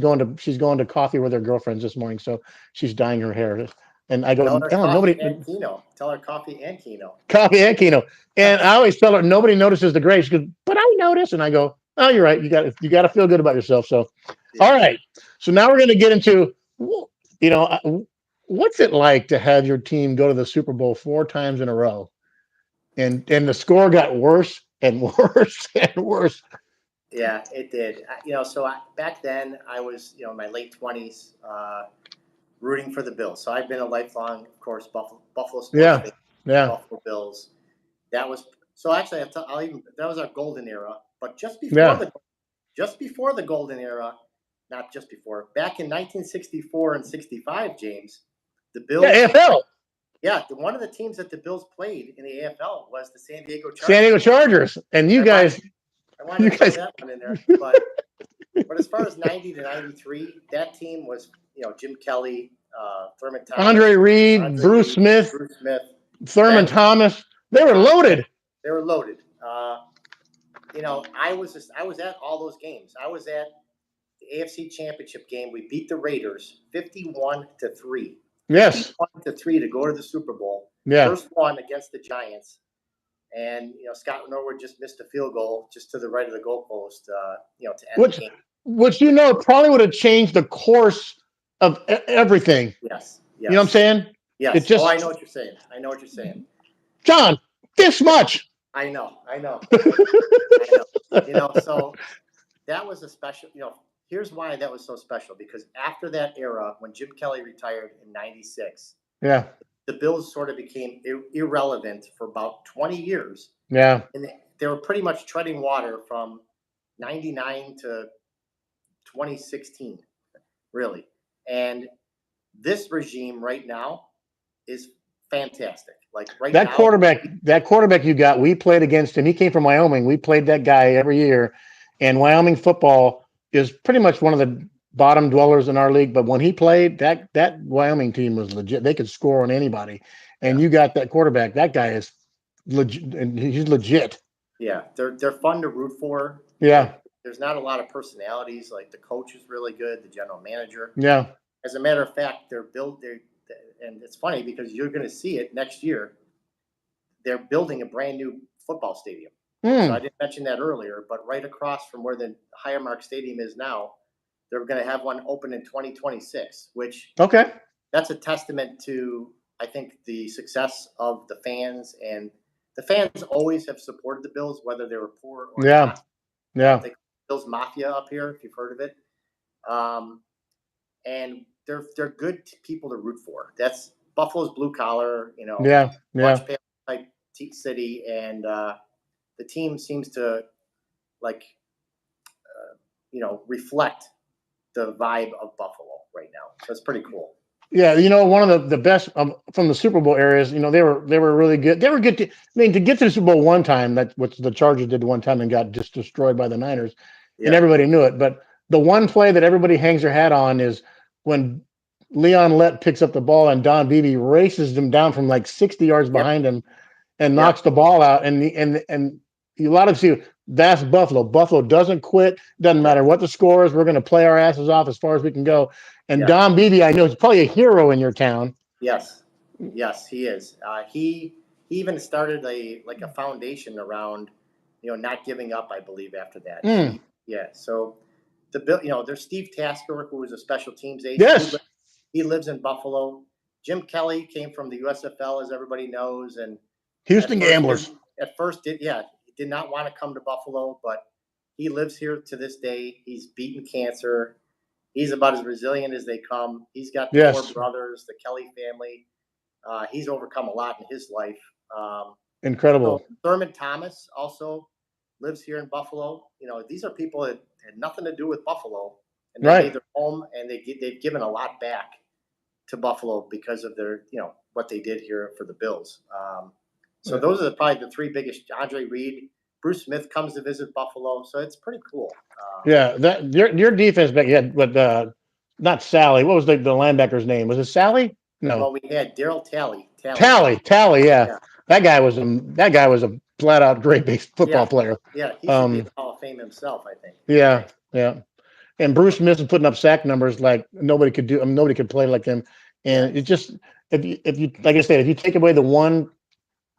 going to coffee with her girlfriends this morning. So she's dyeing her hair. And I go, Tell her Ellen, coffee nobody and Keno. Tell her coffee and Keno. coffee and Keno. And I always tell her nobody notices the gray. She goes, but I notice. And I go, oh, you're right. You got to feel good about yourself. So, Yeah. all right. So now we're going to get into, what's it like to have your team go to the Super Bowl 4 times in a row, and the score got worse and worse and worse. Yeah, it did. Back then I was, in my late 20s, rooting for the Bills. So I've been a lifelong, of course, Buffalo sports Yeah, fan, yeah, Buffalo Bills. That was so actually. That was our golden era. But just before yeah, the golden era, not just before, back in 1964 and 65, James, the yeah. Bills. AFL, One of the teams that the Bills played in the AFL was the San Diego Chargers. San Diego Chargers, and you guys, I wanted to throw that one in there, but as far as 90 to 93, that team was, Jim Kelly, Thurman Thomas, Andre Reed, Bruce Smith, Thurman Thomas, they were loaded. They were loaded. I was at all those games. I was at the AFC Championship game. We beat the Raiders 51-3. Yes. 51-3 to go to the Super Bowl. Yeah. First one against the Giants. And, Scott Norwood just missed a field goal just to the right of the goalpost, to end the game. Which, probably would have changed the course of everything. Yes. You know what I'm saying? Yes. I know what you're saying. John, this much. I know. So that was a special, here's why that was so special. Because after that era, when Jim Kelly retired in 96, yeah, the Bills sort of became irrelevant for about 20 years. Yeah. And they were pretty much treading water from 99 to 2016, really. And this regime right now is fantastic. That quarterback you got, we played against him. He came from Wyoming. We played that guy every year. And Wyoming football is pretty much one of the bottom dwellers in our league. But when he played, that Wyoming team was legit. They could score on anybody. And you got that quarterback. That guy is legit. And he's legit. Yeah, they're fun to root for. Yeah. There's not a lot of personalities. Like, the coach is really good, the general manager. Yeah. As a matter of fact, and it's funny because you're going to see it next year. They're building a brand new football stadium. So I didn't mention that earlier, but right across from where the Highmark Stadium is now, they're going to have one open in 2026, which that's a testament to, I think, the success of the fans. And the fans always have supported the Bills, whether they were poor or not. Yeah. They call the Bills Mafia up here, if you've heard of it. And they're good people to root for. That's Buffalo's blue collar, much type city, and the team seems to reflect the vibe of Buffalo right now. So it's pretty cool. Yeah, one of the best from the Super Bowl areas. They were really good. They were good. To get to the Super Bowl one time. That's what the Chargers did one time and got just destroyed by the Niners, and everybody knew it. But the one play that everybody hangs their hat on is when Leon Lett picks up the ball and Don Beebe races him down from like 60 yards behind him and knocks the ball out. And a lot of see that's Buffalo. Buffalo doesn't quit. Doesn't matter what the score is. We're going to play our asses off as far as we can go. And Don Beebe, I know, is probably a hero in your town. Yes, he is. He even started a foundation around, not giving up, I believe, after that. So there's Steve Tasker, who was a special teams agent. Yes. He lives in Buffalo. Jim Kelly came from the USFL, as everybody knows, and Houston Gamblers. At first, he did not want to come to Buffalo, but he lives here to this day. He's beaten cancer. He's about as resilient as they come. He's got four brothers, the Kelly family. He's overcome a lot in his life. Incredible. So Thurman Thomas also lives here in Buffalo. These are people that had nothing to do with Buffalo, and they made their home, and they've given a lot back to Buffalo because of their, what they did here for the Bills. So those are probably the three biggest. Andre Reed, Bruce Smith comes to visit Buffalo, so it's pretty cool. That your defense back, but not Sally. What was the linebacker's name? Was it Sally? No. Well, we had Daryl Talley. Talley. Yeah. That guy was a flat out great base football player. Yeah, he should be in the Hall of Fame himself, I think. Yeah. And Bruce Smith is putting up sack numbers like nobody could do. Nobody could play like him. And it just if you like I said, if you take away the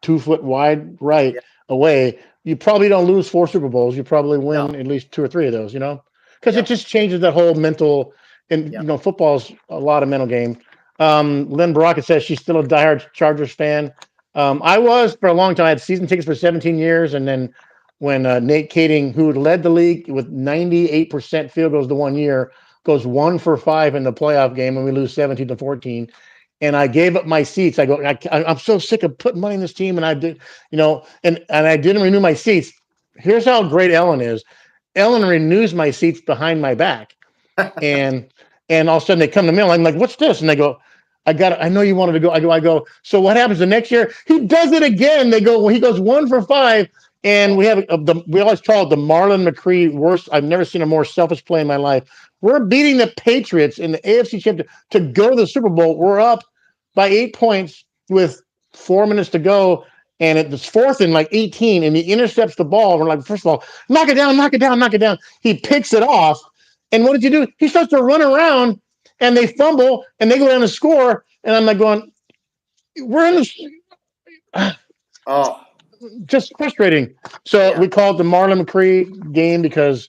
2 foot wide right Yeah. away, you probably don't lose 4 Super Bowls. You probably No. win at least 2 or 3 of those, because it Yep. just changes that whole mental. And Yep. football's a lot of mental game. Lynn Baraka says she's still a diehard Chargers fan. I was for a long time. I had season tickets for 17 years, and then when Nate Kading, who led the league with 98% field goals the one year, goes 1 for 5 in the playoff game, and we lose 17-14. And I gave up my seats. I go, I'm so sick of putting money in this team, and I did, and I didn't renew my seats. Here's how great Ellen is. Ellen renews my seats behind my back, and all of a sudden they come to me. I'm like, "What's this?" And they go, I know you wanted to go. I go. So what happens the next year? He does it again. They go, well, he goes 1 for 5, and we always call it the Marlon McCree worst. I've never seen a more selfish play in my life. We're beating the Patriots in the AFC Championship to go to the Super Bowl. We're up by 8 points with 4 minutes to go, and it's fourth and like 18, and he intercepts the ball. We're like, first of all, knock it down, knock it down, knock it down. He picks it off, and what did you do? He starts to run around, and they fumble, and they go down to score, and I'm like going, we're in the Oh, just frustrating. So yeah. we call it the Marlon McCree game because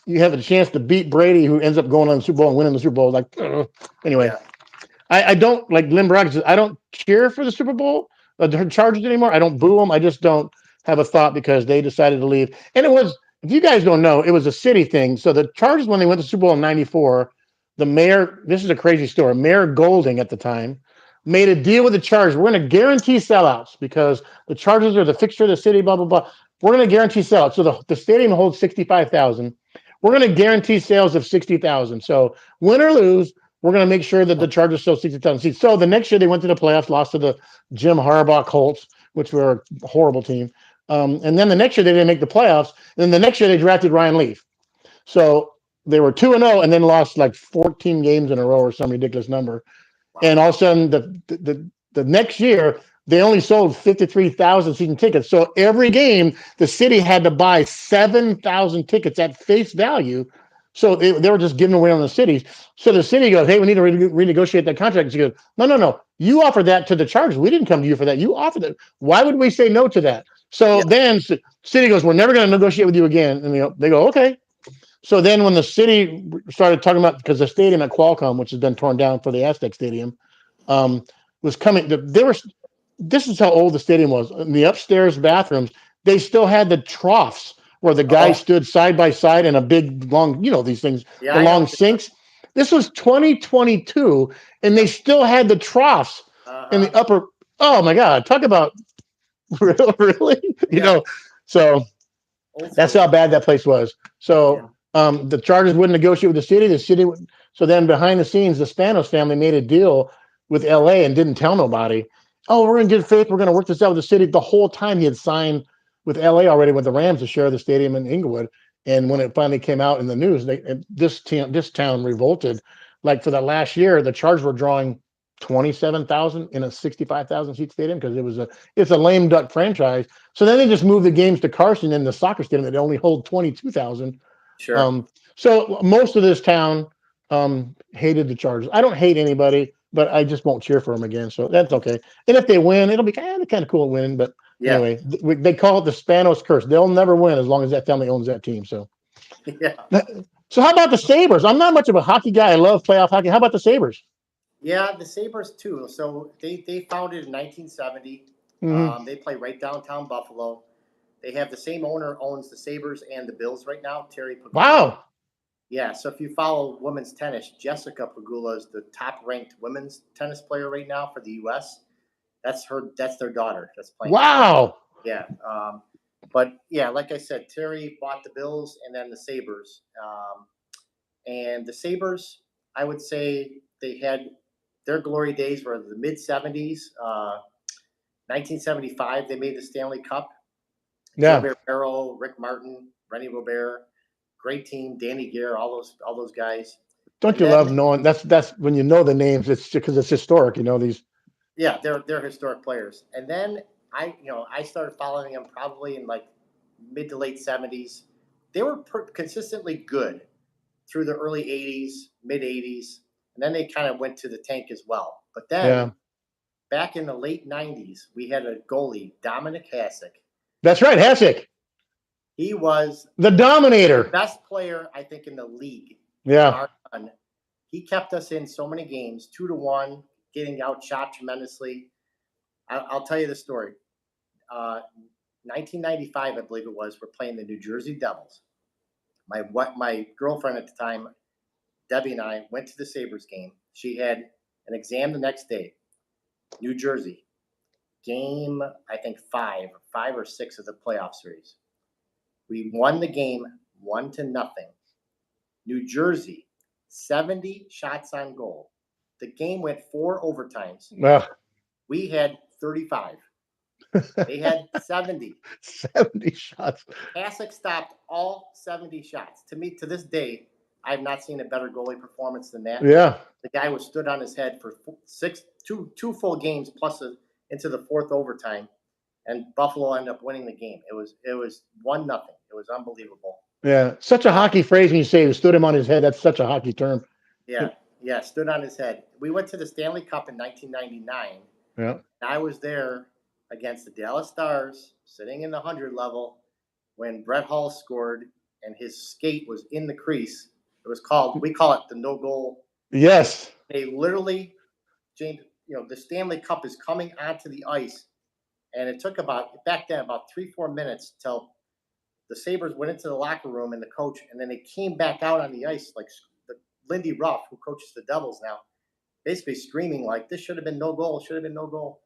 you have a chance to beat Brady, who ends up going on the Super Bowl and winning the Super Bowl. Like, anyway. Yeah. I don't like Lynn Bragg says, I don't cheer for the Super Bowl, the Chargers anymore. I don't boo them. I just don't have a thought because they decided to leave. And it was, if you guys don't know, it was a city thing. So the Chargers, when they went to Super Bowl in '94, the mayor, this is a crazy story. Mayor Golding at the time made a deal with the Chargers. We're going to guarantee sellouts because the Chargers are the fixture of the city, blah, blah, blah. We're going to guarantee sellouts. So the stadium holds 65,000. We're going to guarantee sales of 60,000. So win or lose, we're going to make sure that the Chargers sell 60,000 seats. So the next year they went to the playoffs, lost to the Jim Harbaugh Colts, which were a horrible team. And then the next year they didn't make the playoffs. And then the next year they drafted Ryan Leaf. So they were 2-0 and then lost like 14 games in a row or some ridiculous number. Wow. And all of a sudden the next year they only sold 53,000 season tickets. So every game the city had to buy 7,000 tickets at face value. So they were just giving away on the cities. So the city goes, hey, we need to renegotiate that contract. And she goes, no. You offered that to the Chargers. We didn't come to you for that. You offered it. Why would we say no to that? So then city goes, we're never going to negotiate with you again. And they go, okay. So then when the city started talking about, because the stadium at Qualcomm, which has been torn down for the Aztec Stadium, was coming. This is how old the stadium was. In the upstairs bathrooms, they still had the troughs where the guys stood side by side in a big long, these things, the long sinks. This was 2022, and they still had the troughs in the upper. Oh my God! Talk about really, So that's how bad that place was. So the Chargers wouldn't negotiate with the city. The city would. So then behind the scenes, the Spanos family made a deal with LA and didn't tell nobody. Oh, we're in good faith. We're going to work this out with the city. The whole time he had signed with LA already with the Rams to share the stadium in Inglewood. And when it finally came out in the news, this town revolted. Like for the last year, the Chargers were drawing 27,000 in a 65,000 seat stadium because it's a lame duck franchise. So then they just moved the games to Carson in the soccer stadium that only hold 22,000. Sure. So most of this town hated the Chargers. I don't hate anybody, but I just won't cheer for them again. So that's okay. And if they win, it'll be kind of cool winning. But anyway, they call it the Spanos curse. They'll never win as long as that family owns that team. So So how about the Sabres? I'm not much of a hockey guy. I love playoff hockey. How about the Sabres? Yeah, the Sabres too. So they founded in 1970. They play right downtown Buffalo. They have the same owner owns the Sabres and the Bills right now, Terry Pegula. Wow. Yeah, so if you follow women's tennis, Jessica Pegula is the top-ranked women's tennis player right now for the U.S. That's their daughter that's playing. Wow. Yeah. But yeah, like I said, Terry bought the Bills and then the Sabres. And the Sabres, I would say they had their glory days were the mid 70s. 1975, they made the Stanley Cup. Yeah. Gilbert Barrow, Rick Martin, Rennie Robert, great team. Danny Gare, all those guys. Don't you love knowing that's when you know the names? It's because it's historic. These. Yeah, they're historic players. And then I started following them probably in like mid to late 70s. They were consistently good through the early 80s, mid 80s, and then they kind of went to the tank as well. But then back in the late 90s, we had a goalie, Dominic Hasek. That's right, Hasek. He was the Dominator. The best player, I think, in the league. Yeah. He kept us in so many games, 2-1, getting outshot tremendously. I'll tell you the story. 1995, I believe it was, we're playing the New Jersey Devils. My girlfriend at the time, Debbie, and I went to the Sabres game. She had an exam the next day. New Jersey, game, I think 5 or 6 of the playoff series. We won the game 1-0. New Jersey, 70 shots on goal. The game went 4 overtimes. We had 35. They had 70. 70 shots. Hasek stopped all 70 shots. To me, to this day, I have not seen a better goalie performance than that. Yeah. The guy was stood on his head for two full games plus into the 4th overtime, and Buffalo ended up winning the game. It was 1-0. It was unbelievable. Yeah, such a hockey phrase when you say stood him on his head. That's such a hockey term. Yeah, stood on his head. We went to the Stanley Cup in 1999. Yeah. I was there against the Dallas Stars, sitting in the 100 level, when Brett Hull scored and his skate was in the crease. It was we call it the no goal. Yes. They literally, James, the Stanley Cup is coming onto the ice, and it took back then about 3-4 minutes till the Sabres went into the locker room and the coach, and then they came back out on the ice, like Lindy Ruff, who coaches the Devils now, basically screaming like, this should have been no goal, should have been no goal.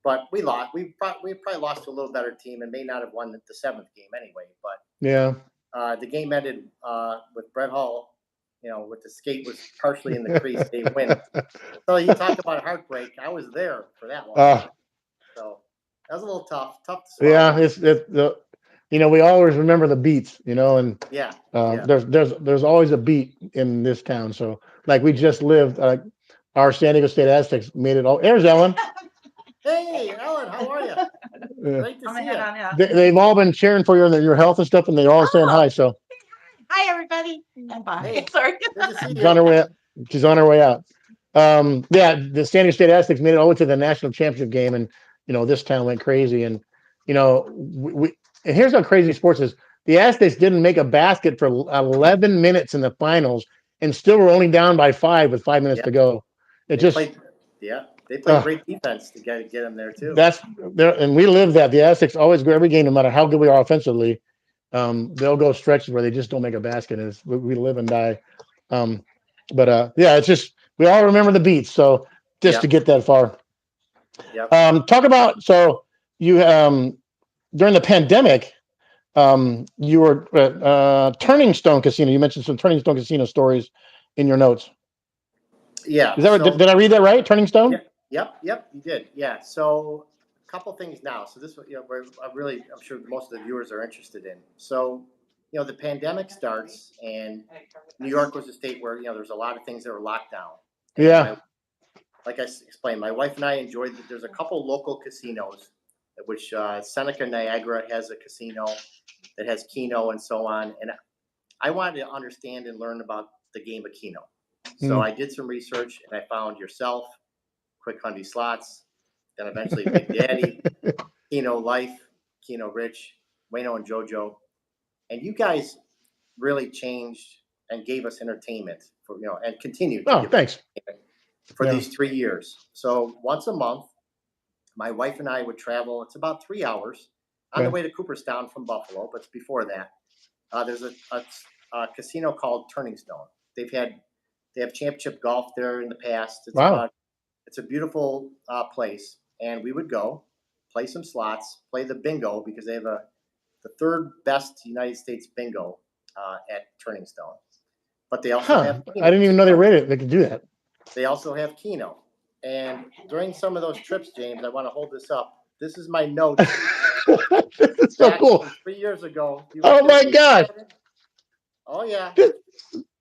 But we lost. We probably lost to a little better team and may not have won the 7th game anyway. But yeah, the game ended with Brett Hull, with the skate was partially in the crease. They win. So you talk about heartbreak. I was there for that one. So that was a little tough to swallow. Yeah, we always remember the beats, and yeah. There's always a beat in this town. So like we just lived, our San Diego State Aztecs made it all. There's Ellen. Hey, Ellen, how are you? Great to see you. They've all been cheering for you and your health and stuff, and they're all saying hi. So hi, everybody. Bye. Hey, sorry. She's on her way out. She's on her way out. The San Diego State Aztecs made it all the way to the national championship game, and this town went crazy. And and here's how crazy sports is: the Aztecs didn't make a basket for 11 minutes in the finals, and still were only down by 5 with 5 minutes to go. They play great defense to get them there too. That's there, and we live that. The Aztecs always go every game, no matter how good we are offensively. They'll go stretches where they just don't make a basket. We live and die. It's just we all remember the beats. So just to get that far. Yep. Talk about you during the pandemic. You were at Turning Stone Casino. You mentioned some Turning Stone Casino stories in your notes. Yeah. Is that did I read that right? Turning Stone? Yeah. Yep, you did. Yeah. So a couple things now. So this, I'm sure most of the viewers are interested in. So, the pandemic starts, and New York was a state where there's a lot of things that were locked down. And like I explained, my wife and I enjoyed. There's a couple local casinos, which Seneca Niagara has a casino that has Keno and so on. And I wanted to understand and learn about the game of Keno. So I did some research, and I found yourself, Quick Hundy Slots, then eventually Big Daddy, Keno Life, Keno Rich, Wayno and JoJo. And you guys really changed and gave us entertainment and continued to give thanks. For these 3 years. So once a month, my wife and I would travel. It's about 3 hours on the way to Cooperstown from Buffalo, but before that, there's a casino called Turning Stone. They have championship golf there in the past. It's a beautiful place, and we would go play some slots, play the bingo, because they have the 3rd best United States bingo at Turning Stone. But they also have Keno. I didn't even know they could do that. They also have Keno. And during some of those trips, James, I want to hold this up. This is my note. This is so cool. 3 years ago. Oh my gosh. Oh yeah.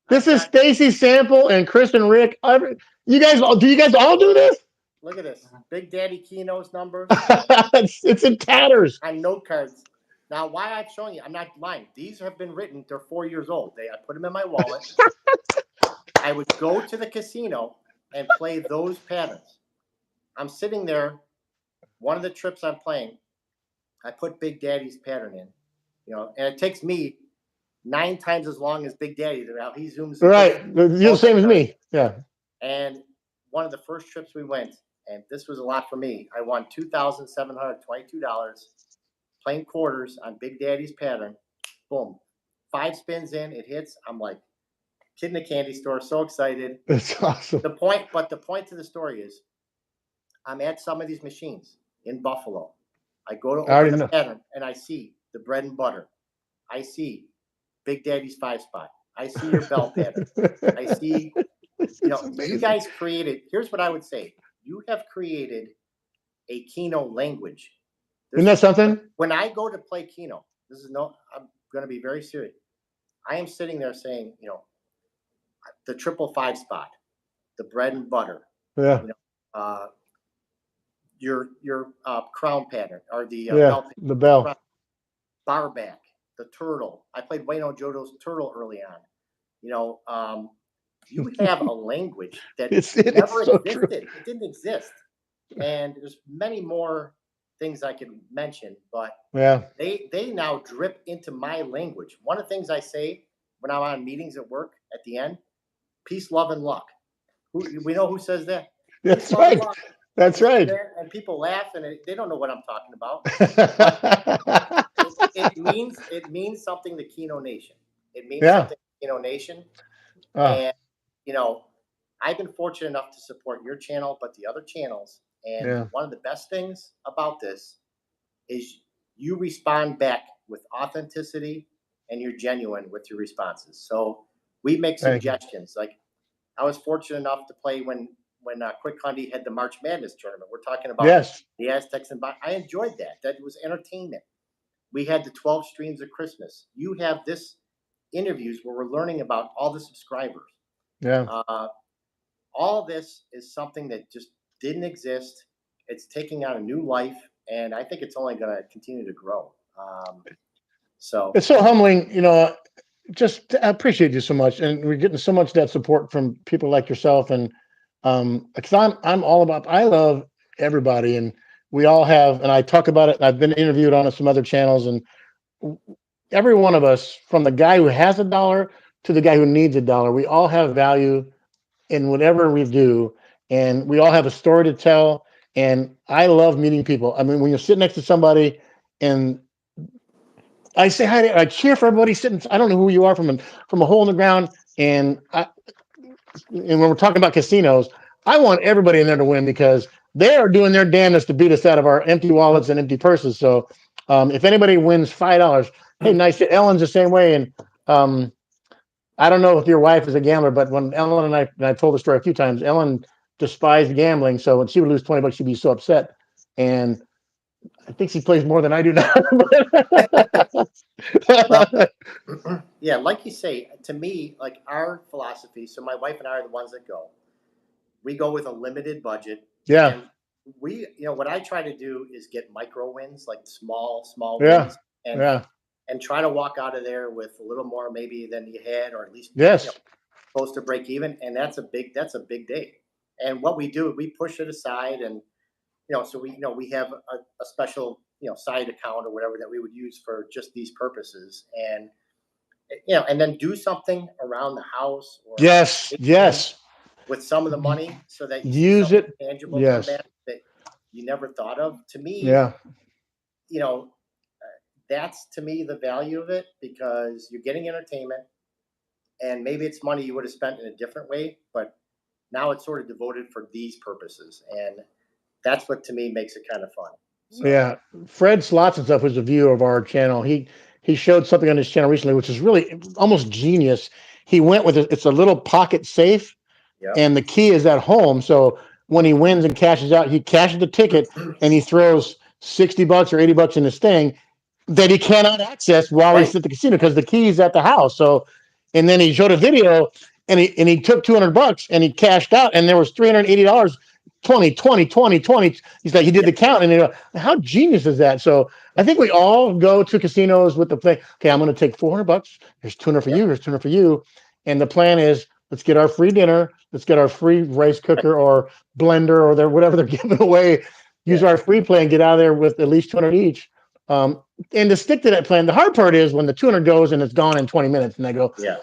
This is Stacy Sample and Chris and Rick. Do you guys all do this? Look at this. Big Daddy Keno's number. It's in tatters. On note cards. Now, why I'm showing you, I'm not lying. These have been written. They're 4 years old. I put them in my wallet. I would go to the casino and play those patterns. I'm sitting there. One of the trips I'm playing, I put Big Daddy's pattern in, and it takes me 9 times as long as Big Daddy. Now he zooms. Right. You're the same as me. Yeah. And one of the first trips we went, and this was a lot for me. I won $2,722 playing quarters on Big Daddy's pattern. Boom, 5 spins in, it hits. I'm like kid in a candy store, so excited. That's awesome. The point to the story is, I'm at some of these machines in Buffalo. I go to open the pattern and I see the bread and butter. I see Big Daddy's 5-spot. I see your bell pattern. I see, you guys created, here's what I would say. You have created a Keno language. Isn't that something? When I go to play Keno, I'm going to be very serious. I am sitting there saying, the 5-5 spot, the bread and butter. Yeah. Your crown pattern or the the bell, bar back, the turtle. I played Wayno Jodo's turtle early on. You have a language that never existed. It didn't exist, and there's many more things I could mention, but they now drip into my language. One of the things I say when I'm on meetings at work at the end, peace, love, and luck. We know who says that. That's right. That's right. And people laugh, and they don't know what I'm talking about. it means something to Keno Nation. It means something to Keno Nation. And I've been fortunate enough to support your channel, but the other channels. And one of the best things about this is you respond back with authenticity, and you're genuine with your responses. So we make suggestions. Like I was fortunate enough to play when Quick Hundy had the March Madness tournament. We're talking about the Aztecs and I enjoyed that. That was entertainment. We had the 12 streams of Christmas. You have this interviews where we're learning about all the subscribers. Yeah. All this is something that just didn't exist. It's taking on a new life, and I think it's only going to continue to grow. So it's so humbling, just I appreciate you so much, and we're getting so much of that support from people like yourself, and because I'm all about, I love everybody, and we all have, and I talk about it, and I've been interviewed on some other channels, and every one of us, from the guy who has $1 to the guy who needs $1, we all have value in whatever we do, and we all have a story to tell, and I love meeting people. I mean, when you sit next to somebody and I say hi, I cheer for everybody sitting. I don't know who you are from a hole in the ground. And when we're talking about casinos, I want everybody in there to win because they are doing their damnedest to beat us out of our empty wallets and empty purses. So if anybody wins $5, hey, nice. Ellen's the same way. And I don't know if your wife is a gambler, but when Ellen and I told the story a few times, Ellen despised gambling. So when she would lose $20, she'd be so upset. And I think she plays more than I do now. Well, yeah, like you say, to me, like our philosophy. So my wife and I are the ones that go. We go with a limited budget. Yeah. And we, what I try to do is get micro wins, like small wins, and try to walk out of there with a little more maybe than you had, or at least close to break even. And that's a big day. And what we do, we push it aside, and so we have a special side account or whatever that we would use for just these purposes, and and then do something around the house. Or yes. With some of the money, so that you use it tangible that you never thought of. To me, that's to me the value of it, because you're getting entertainment, and maybe it's money you would have spent in a different way, but now it's sort of devoted for these purposes, and that's what to me makes it kind of fun. So. Yeah, Fred Slots and stuff was a viewer of our channel. He showed something on his channel recently, which is really almost genius. He went with it's a little pocket safe, and the key is at home. So when he wins and cashes out, he cashes the ticket and he throws $60 or $80 in this thing that he cannot access while he's at the casino because the key is at the house. So, and then he showed a video and he took $200 and he cashed out, and there was $380. 20. He's like, he did the count, and how genius is that? So I think we all go to casinos with the plan. Okay, I'm going to take $400. There's $200 for you. There's $200 for you. And the plan is Let's get our free dinner. Let's get our free rice cooker or blender or whatever they're giving away. Use Yeah. our free plan. Get out of there with at least 200 each. And to stick to that plan. The hard part is when the 200 goes and it's gone in 20 minutes, and I go, Yeah.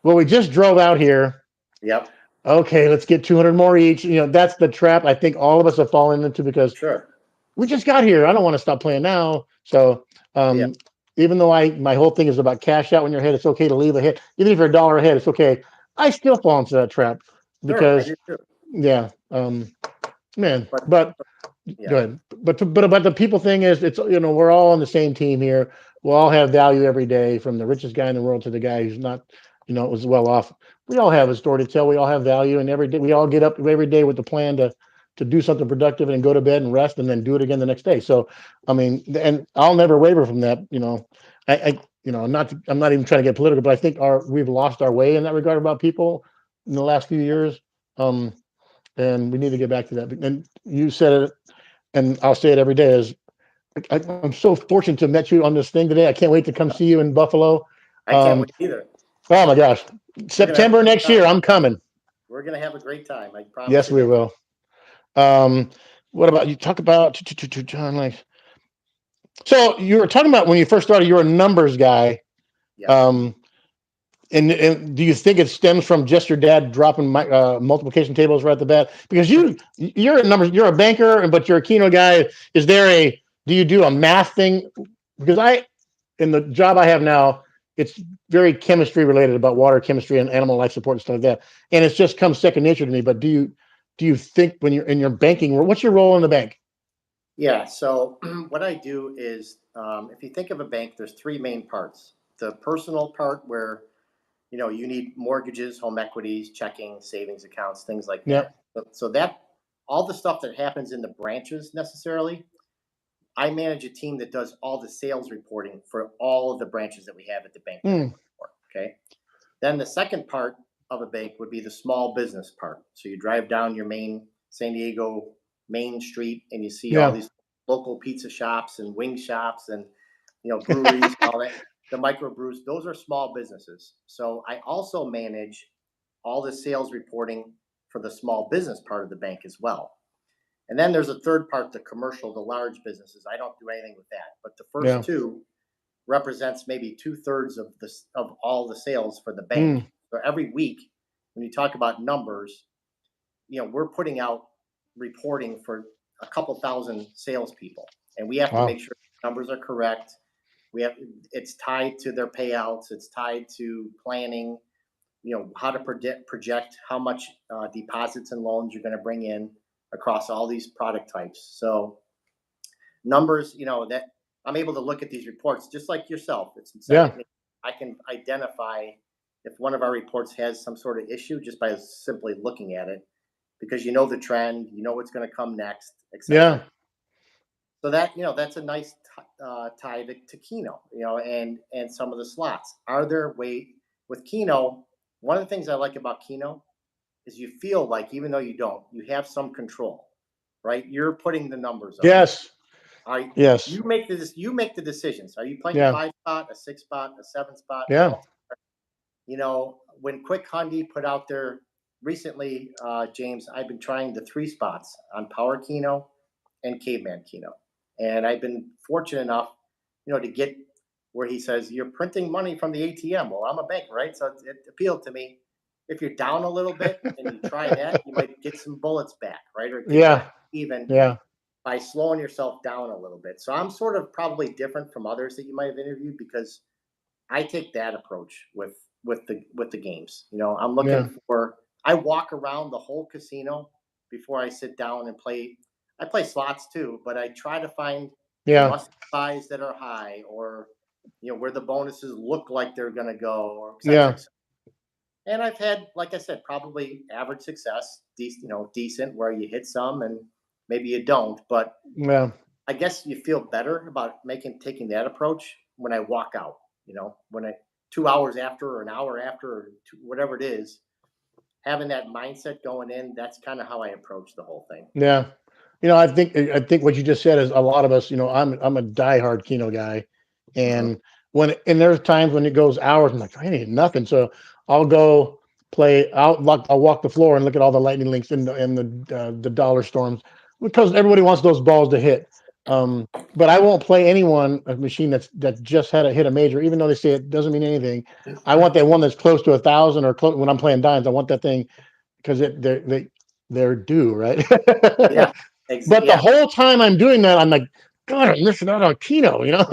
well, we just drove out here. Yep. Okay, let's get 200 more each. That's the trap I think all of us have fallen into because Sure. we just got here. I don't want to stop playing now. So Yeah. even though my whole thing is about cash out when you're ahead, it's okay to leave ahead. Even if you're $1 ahead, it's okay. I still fall into that trap because Sure, I do too. yeah, man. But go Yeah. ahead. But the people thing is, it's we're all on the same team here. We all have value every day, from the richest guy in the world to the guy who's not, was well off. We all have a story to tell. We all have value, and every day we all get up every day with the plan to do something productive and go to bed and rest and then do it again the next day. So, I mean, and I'll never waver from that. I'm not even trying to get political, but I think we've lost our way in that regard about people in the last few years. And we need to get back to that. And you said it, and I'll say it every day is I'm so fortunate to have met you on this thing today. I can't wait to come see you in Buffalo. I can't wait either. Oh my gosh. September next year, I'm coming. We're going to have a great time. I promise. Yes, we will. What about you talk about John, like, so you were talking about when you first started, you're a numbers guy. Yeah. And do you think it stems from just your dad dropping multiplication tables right at the bat? Because you're a numbers, you're a banker, but you're a Keno guy. Do you do a math thing? Because in the job I have now, it's very chemistry related, about water chemistry and animal life support and stuff like that. And it's just come second nature to me. But do you think when you're in your banking, what's your role in the bank? Yeah. So what I do is, if you think of a bank, there's three main parts. The personal part where, you need mortgages, home equities, checking, savings accounts, things like that. So that all the stuff that happens in the branches necessarily, I manage a team that does all the sales reporting for all of the branches that we have at the bank. Okay. Then the second part of a bank would be the small business part. So you drive down your main San Diego Main Street and you see all these local pizza shops and wing shops and breweries, all that. The microbrews, those are small businesses. So I also manage all the sales reporting for the small business part of the bank as well. And then there's a third part, the commercial, the large businesses. I don't do anything with that. But the first two represents maybe 2/3 of all the sales for the bank. So every week, when you talk about numbers, we're putting out reporting for a couple thousand salespeople, and we have to make sure numbers are correct. It's tied to their payouts. It's tied to planning, how to project how much deposits and loans you're going to bring in across all these product types. So numbers, that I'm able to look at these reports just like yourself. I can identify if one of our reports has some sort of issue just by simply looking at it, because the trend, what's going to come next, etc. Yeah. So that, that's a nice tie to Keno, and some of the slots. Are there with Keno? One of the things I like about Keno is you feel like, even though you have some control, right? You're putting the numbers up. Yes. Yes. You make the decisions. Are you playing a 5 spot, a 6 spot, a 7 spot? Yeah. When Quick Hundi put out there recently, James, I've been trying the 3 spots on Power Keno and Caveman Keno. And I've been fortunate enough, to get where he says, you're printing money from the ATM. Well, I'm a banker, right? So it appealed to me. If you're down a little bit and you try that, you might get some bullets back, right? Or even by slowing yourself down a little bit. So I'm sort of probably different from others that you might have interviewed, because I take that approach with the games. I'm looking I walk around the whole casino before I sit down and play. I play slots too, but I try to find must buys that are high, or where the bonuses look like they're going to go, or and I've had, like I said, probably average success, decent where you hit some and maybe you don't, but I guess you feel better about taking that approach when I walk out, when 2 hours after or an hour after or whatever it is, having that mindset going in, that's kind of how I approach the whole thing. Yeah. I think what you just said is a lot of us, I'm a diehard Keno guy. And there's times when it goes hours, I'm like, I need nothing. So I'll go play out. I'll walk the floor and look at all the lightning links and the dollar storms because everybody wants those balls to hit. But I won't play a machine that just had hit a major, even though they say it doesn't mean anything. I want that one that's close to 1,000 or close when I'm playing dimes. I want that thing because they're due, right? Yeah. But the whole time I'm doing that, I'm like, God, I'm missing out on Keno, you know?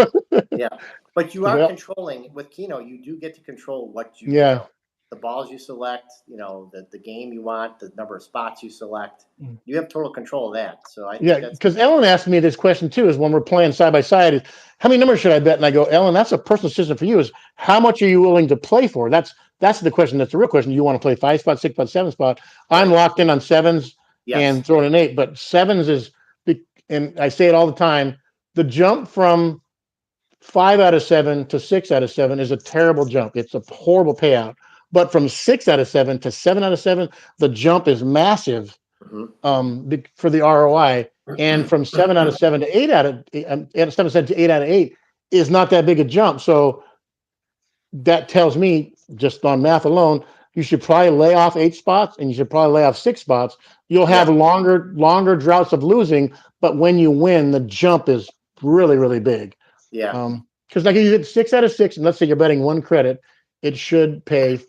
Yeah. But you are Well- controlling with Keno, you do get to control what you Yeah. you know, the balls you select, the game you want, the number of spots you select. You have total control of that. So I think Yeah, that's because Ellen asked me this question too, is when we're playing side by side, is how many numbers should I bet? And I go, Ellen, that's a personal decision for you, is how much are you willing to play for? That's the question. That's the real question. You want to play 5 spot, 6 spot, 7 spot. I'm locked in on sevens yes. and throwing an 8, but sevens is, and I say it all the time, the jump from 5 out of 7 to 6 out of 7 is a terrible jump. It's a horrible payout. But from 6 out of 7 to 7 out of 7, the jump is massive. For the ROI, and from 7 out of 7 to 8 out of 7 to 8 out of 8 is not that big a jump. So that tells me, just on math alone, you should probably lay off 8 spots and you should probably lay off 6 spots. You'll have longer droughts of losing, but when you win, the jump is really, really big. Yeah. Because like if you get 6 out of 6, and let's say you're betting 1 credit, it should pay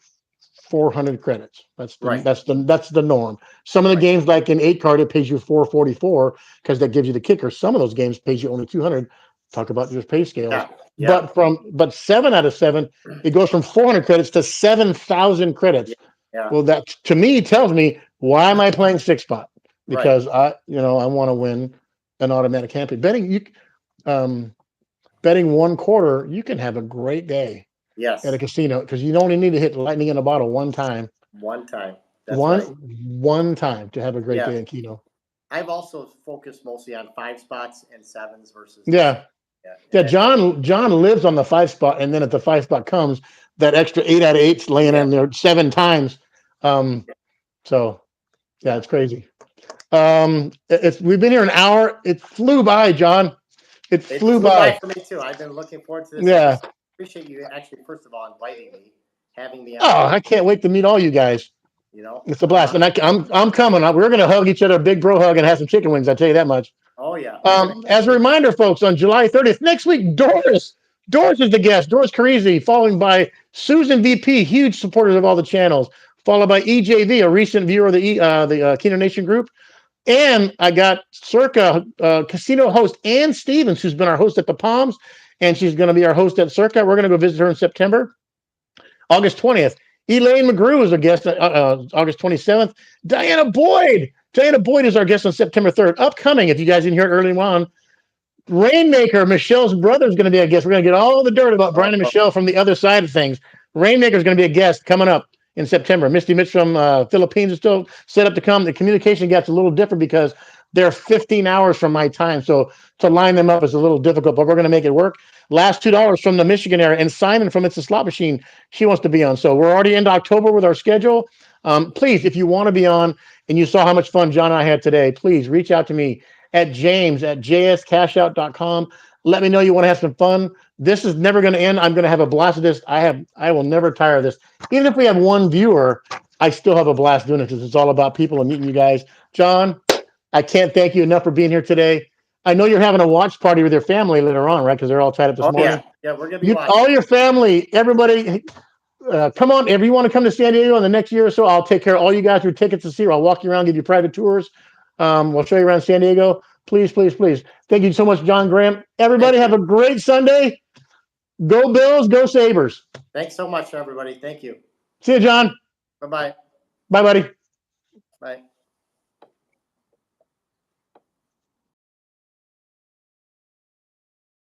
400 credits. That's the norm. Some of the games, like in 8 card, it pays you 444 because that gives you the kicker. Some of those games pays you only 200. Talk about just pay scales. Yeah. But 7 out of 7, it goes from 400 credits to 7,000 credits. Yeah. Well, that to me tells me, why am I playing 6 spot? Because I want to win an automatic hand pay. Betting 1 quarter, you can have a great day. Yes. At a casino, because you only need to hit lightning in a bottle one time. One time. That's One time to have a great day in Keno. I've also focused mostly on 5 spots and 7s versus. Yeah. John lives on the 5 spot, and then if the 5 spot comes, that extra 8 out of 8's laying in there 7 times. So yeah, it's crazy. We've been here an hour. It flew by, John. It flew by for me too. I've been looking forward to this. Yeah. Appreciate you actually, first of all, inviting me, having me. I can't wait to meet all you guys. It's a blast, and I'm coming. We're gonna hug each other, a big bro hug, and have some chicken wings. I tell you that much. Oh yeah. As a reminder, folks, on July 30th next week, Doris is the guest. Doris Carisi, followed by Susan VP, huge supporters of all the channels, followed by EJV, a recent viewer of the Keno Nation group, and I got Circa casino host Ann Stevens, who's been our host at the Palms. And she's going to be our host at Circa. We're going to go visit her in September. August 20th. Elaine McGrew is a guest August 27th. Diana Boyd is our guest on September 3rd. Upcoming, if you guys didn't hear it early on, Rainmaker, Michelle's brother, is going to be a guest. We're going to get all the dirt about Brian and Michelle from the other side of things. Rainmaker is going to be a guest coming up in September. Misty Mitch from Philippines is still set up to come. The communication gap's a little different because they're 15 hours from my time. So to line them up is a little difficult, but we're going to make it work. Last $2 from the Michigan area. And Simon from It's a Slot Machine, she wants to be on. So we're already into October with our schedule. Please, if you want to be on and you saw how much fun John and I had today, please reach out to me at james@jscashout.com. Let me know you want to have some fun. This is never going to end. I'm going to have a blast of this. I will never tire of this. Even if we have 1 viewer, I still have a blast doing it because it's all about people and meeting you guys. John, I can't thank you enough for being here today. I know you're having a watch party with your family later on, right? Because they're all tied up this morning. Yeah, we're going to be watching. All your family, everybody, come on. If you want to come to San Diego in the next year or so, I'll take care of all you guys with tickets to see her. I'll walk you around, give you private tours. We'll show you around San Diego. Please, please, please. Thank you so much, John Graham. Everybody have a great Sunday. Go Bills, go Sabres. Thanks so much, everybody. Thank you. See you, John. Bye-bye. Bye, buddy. Bye.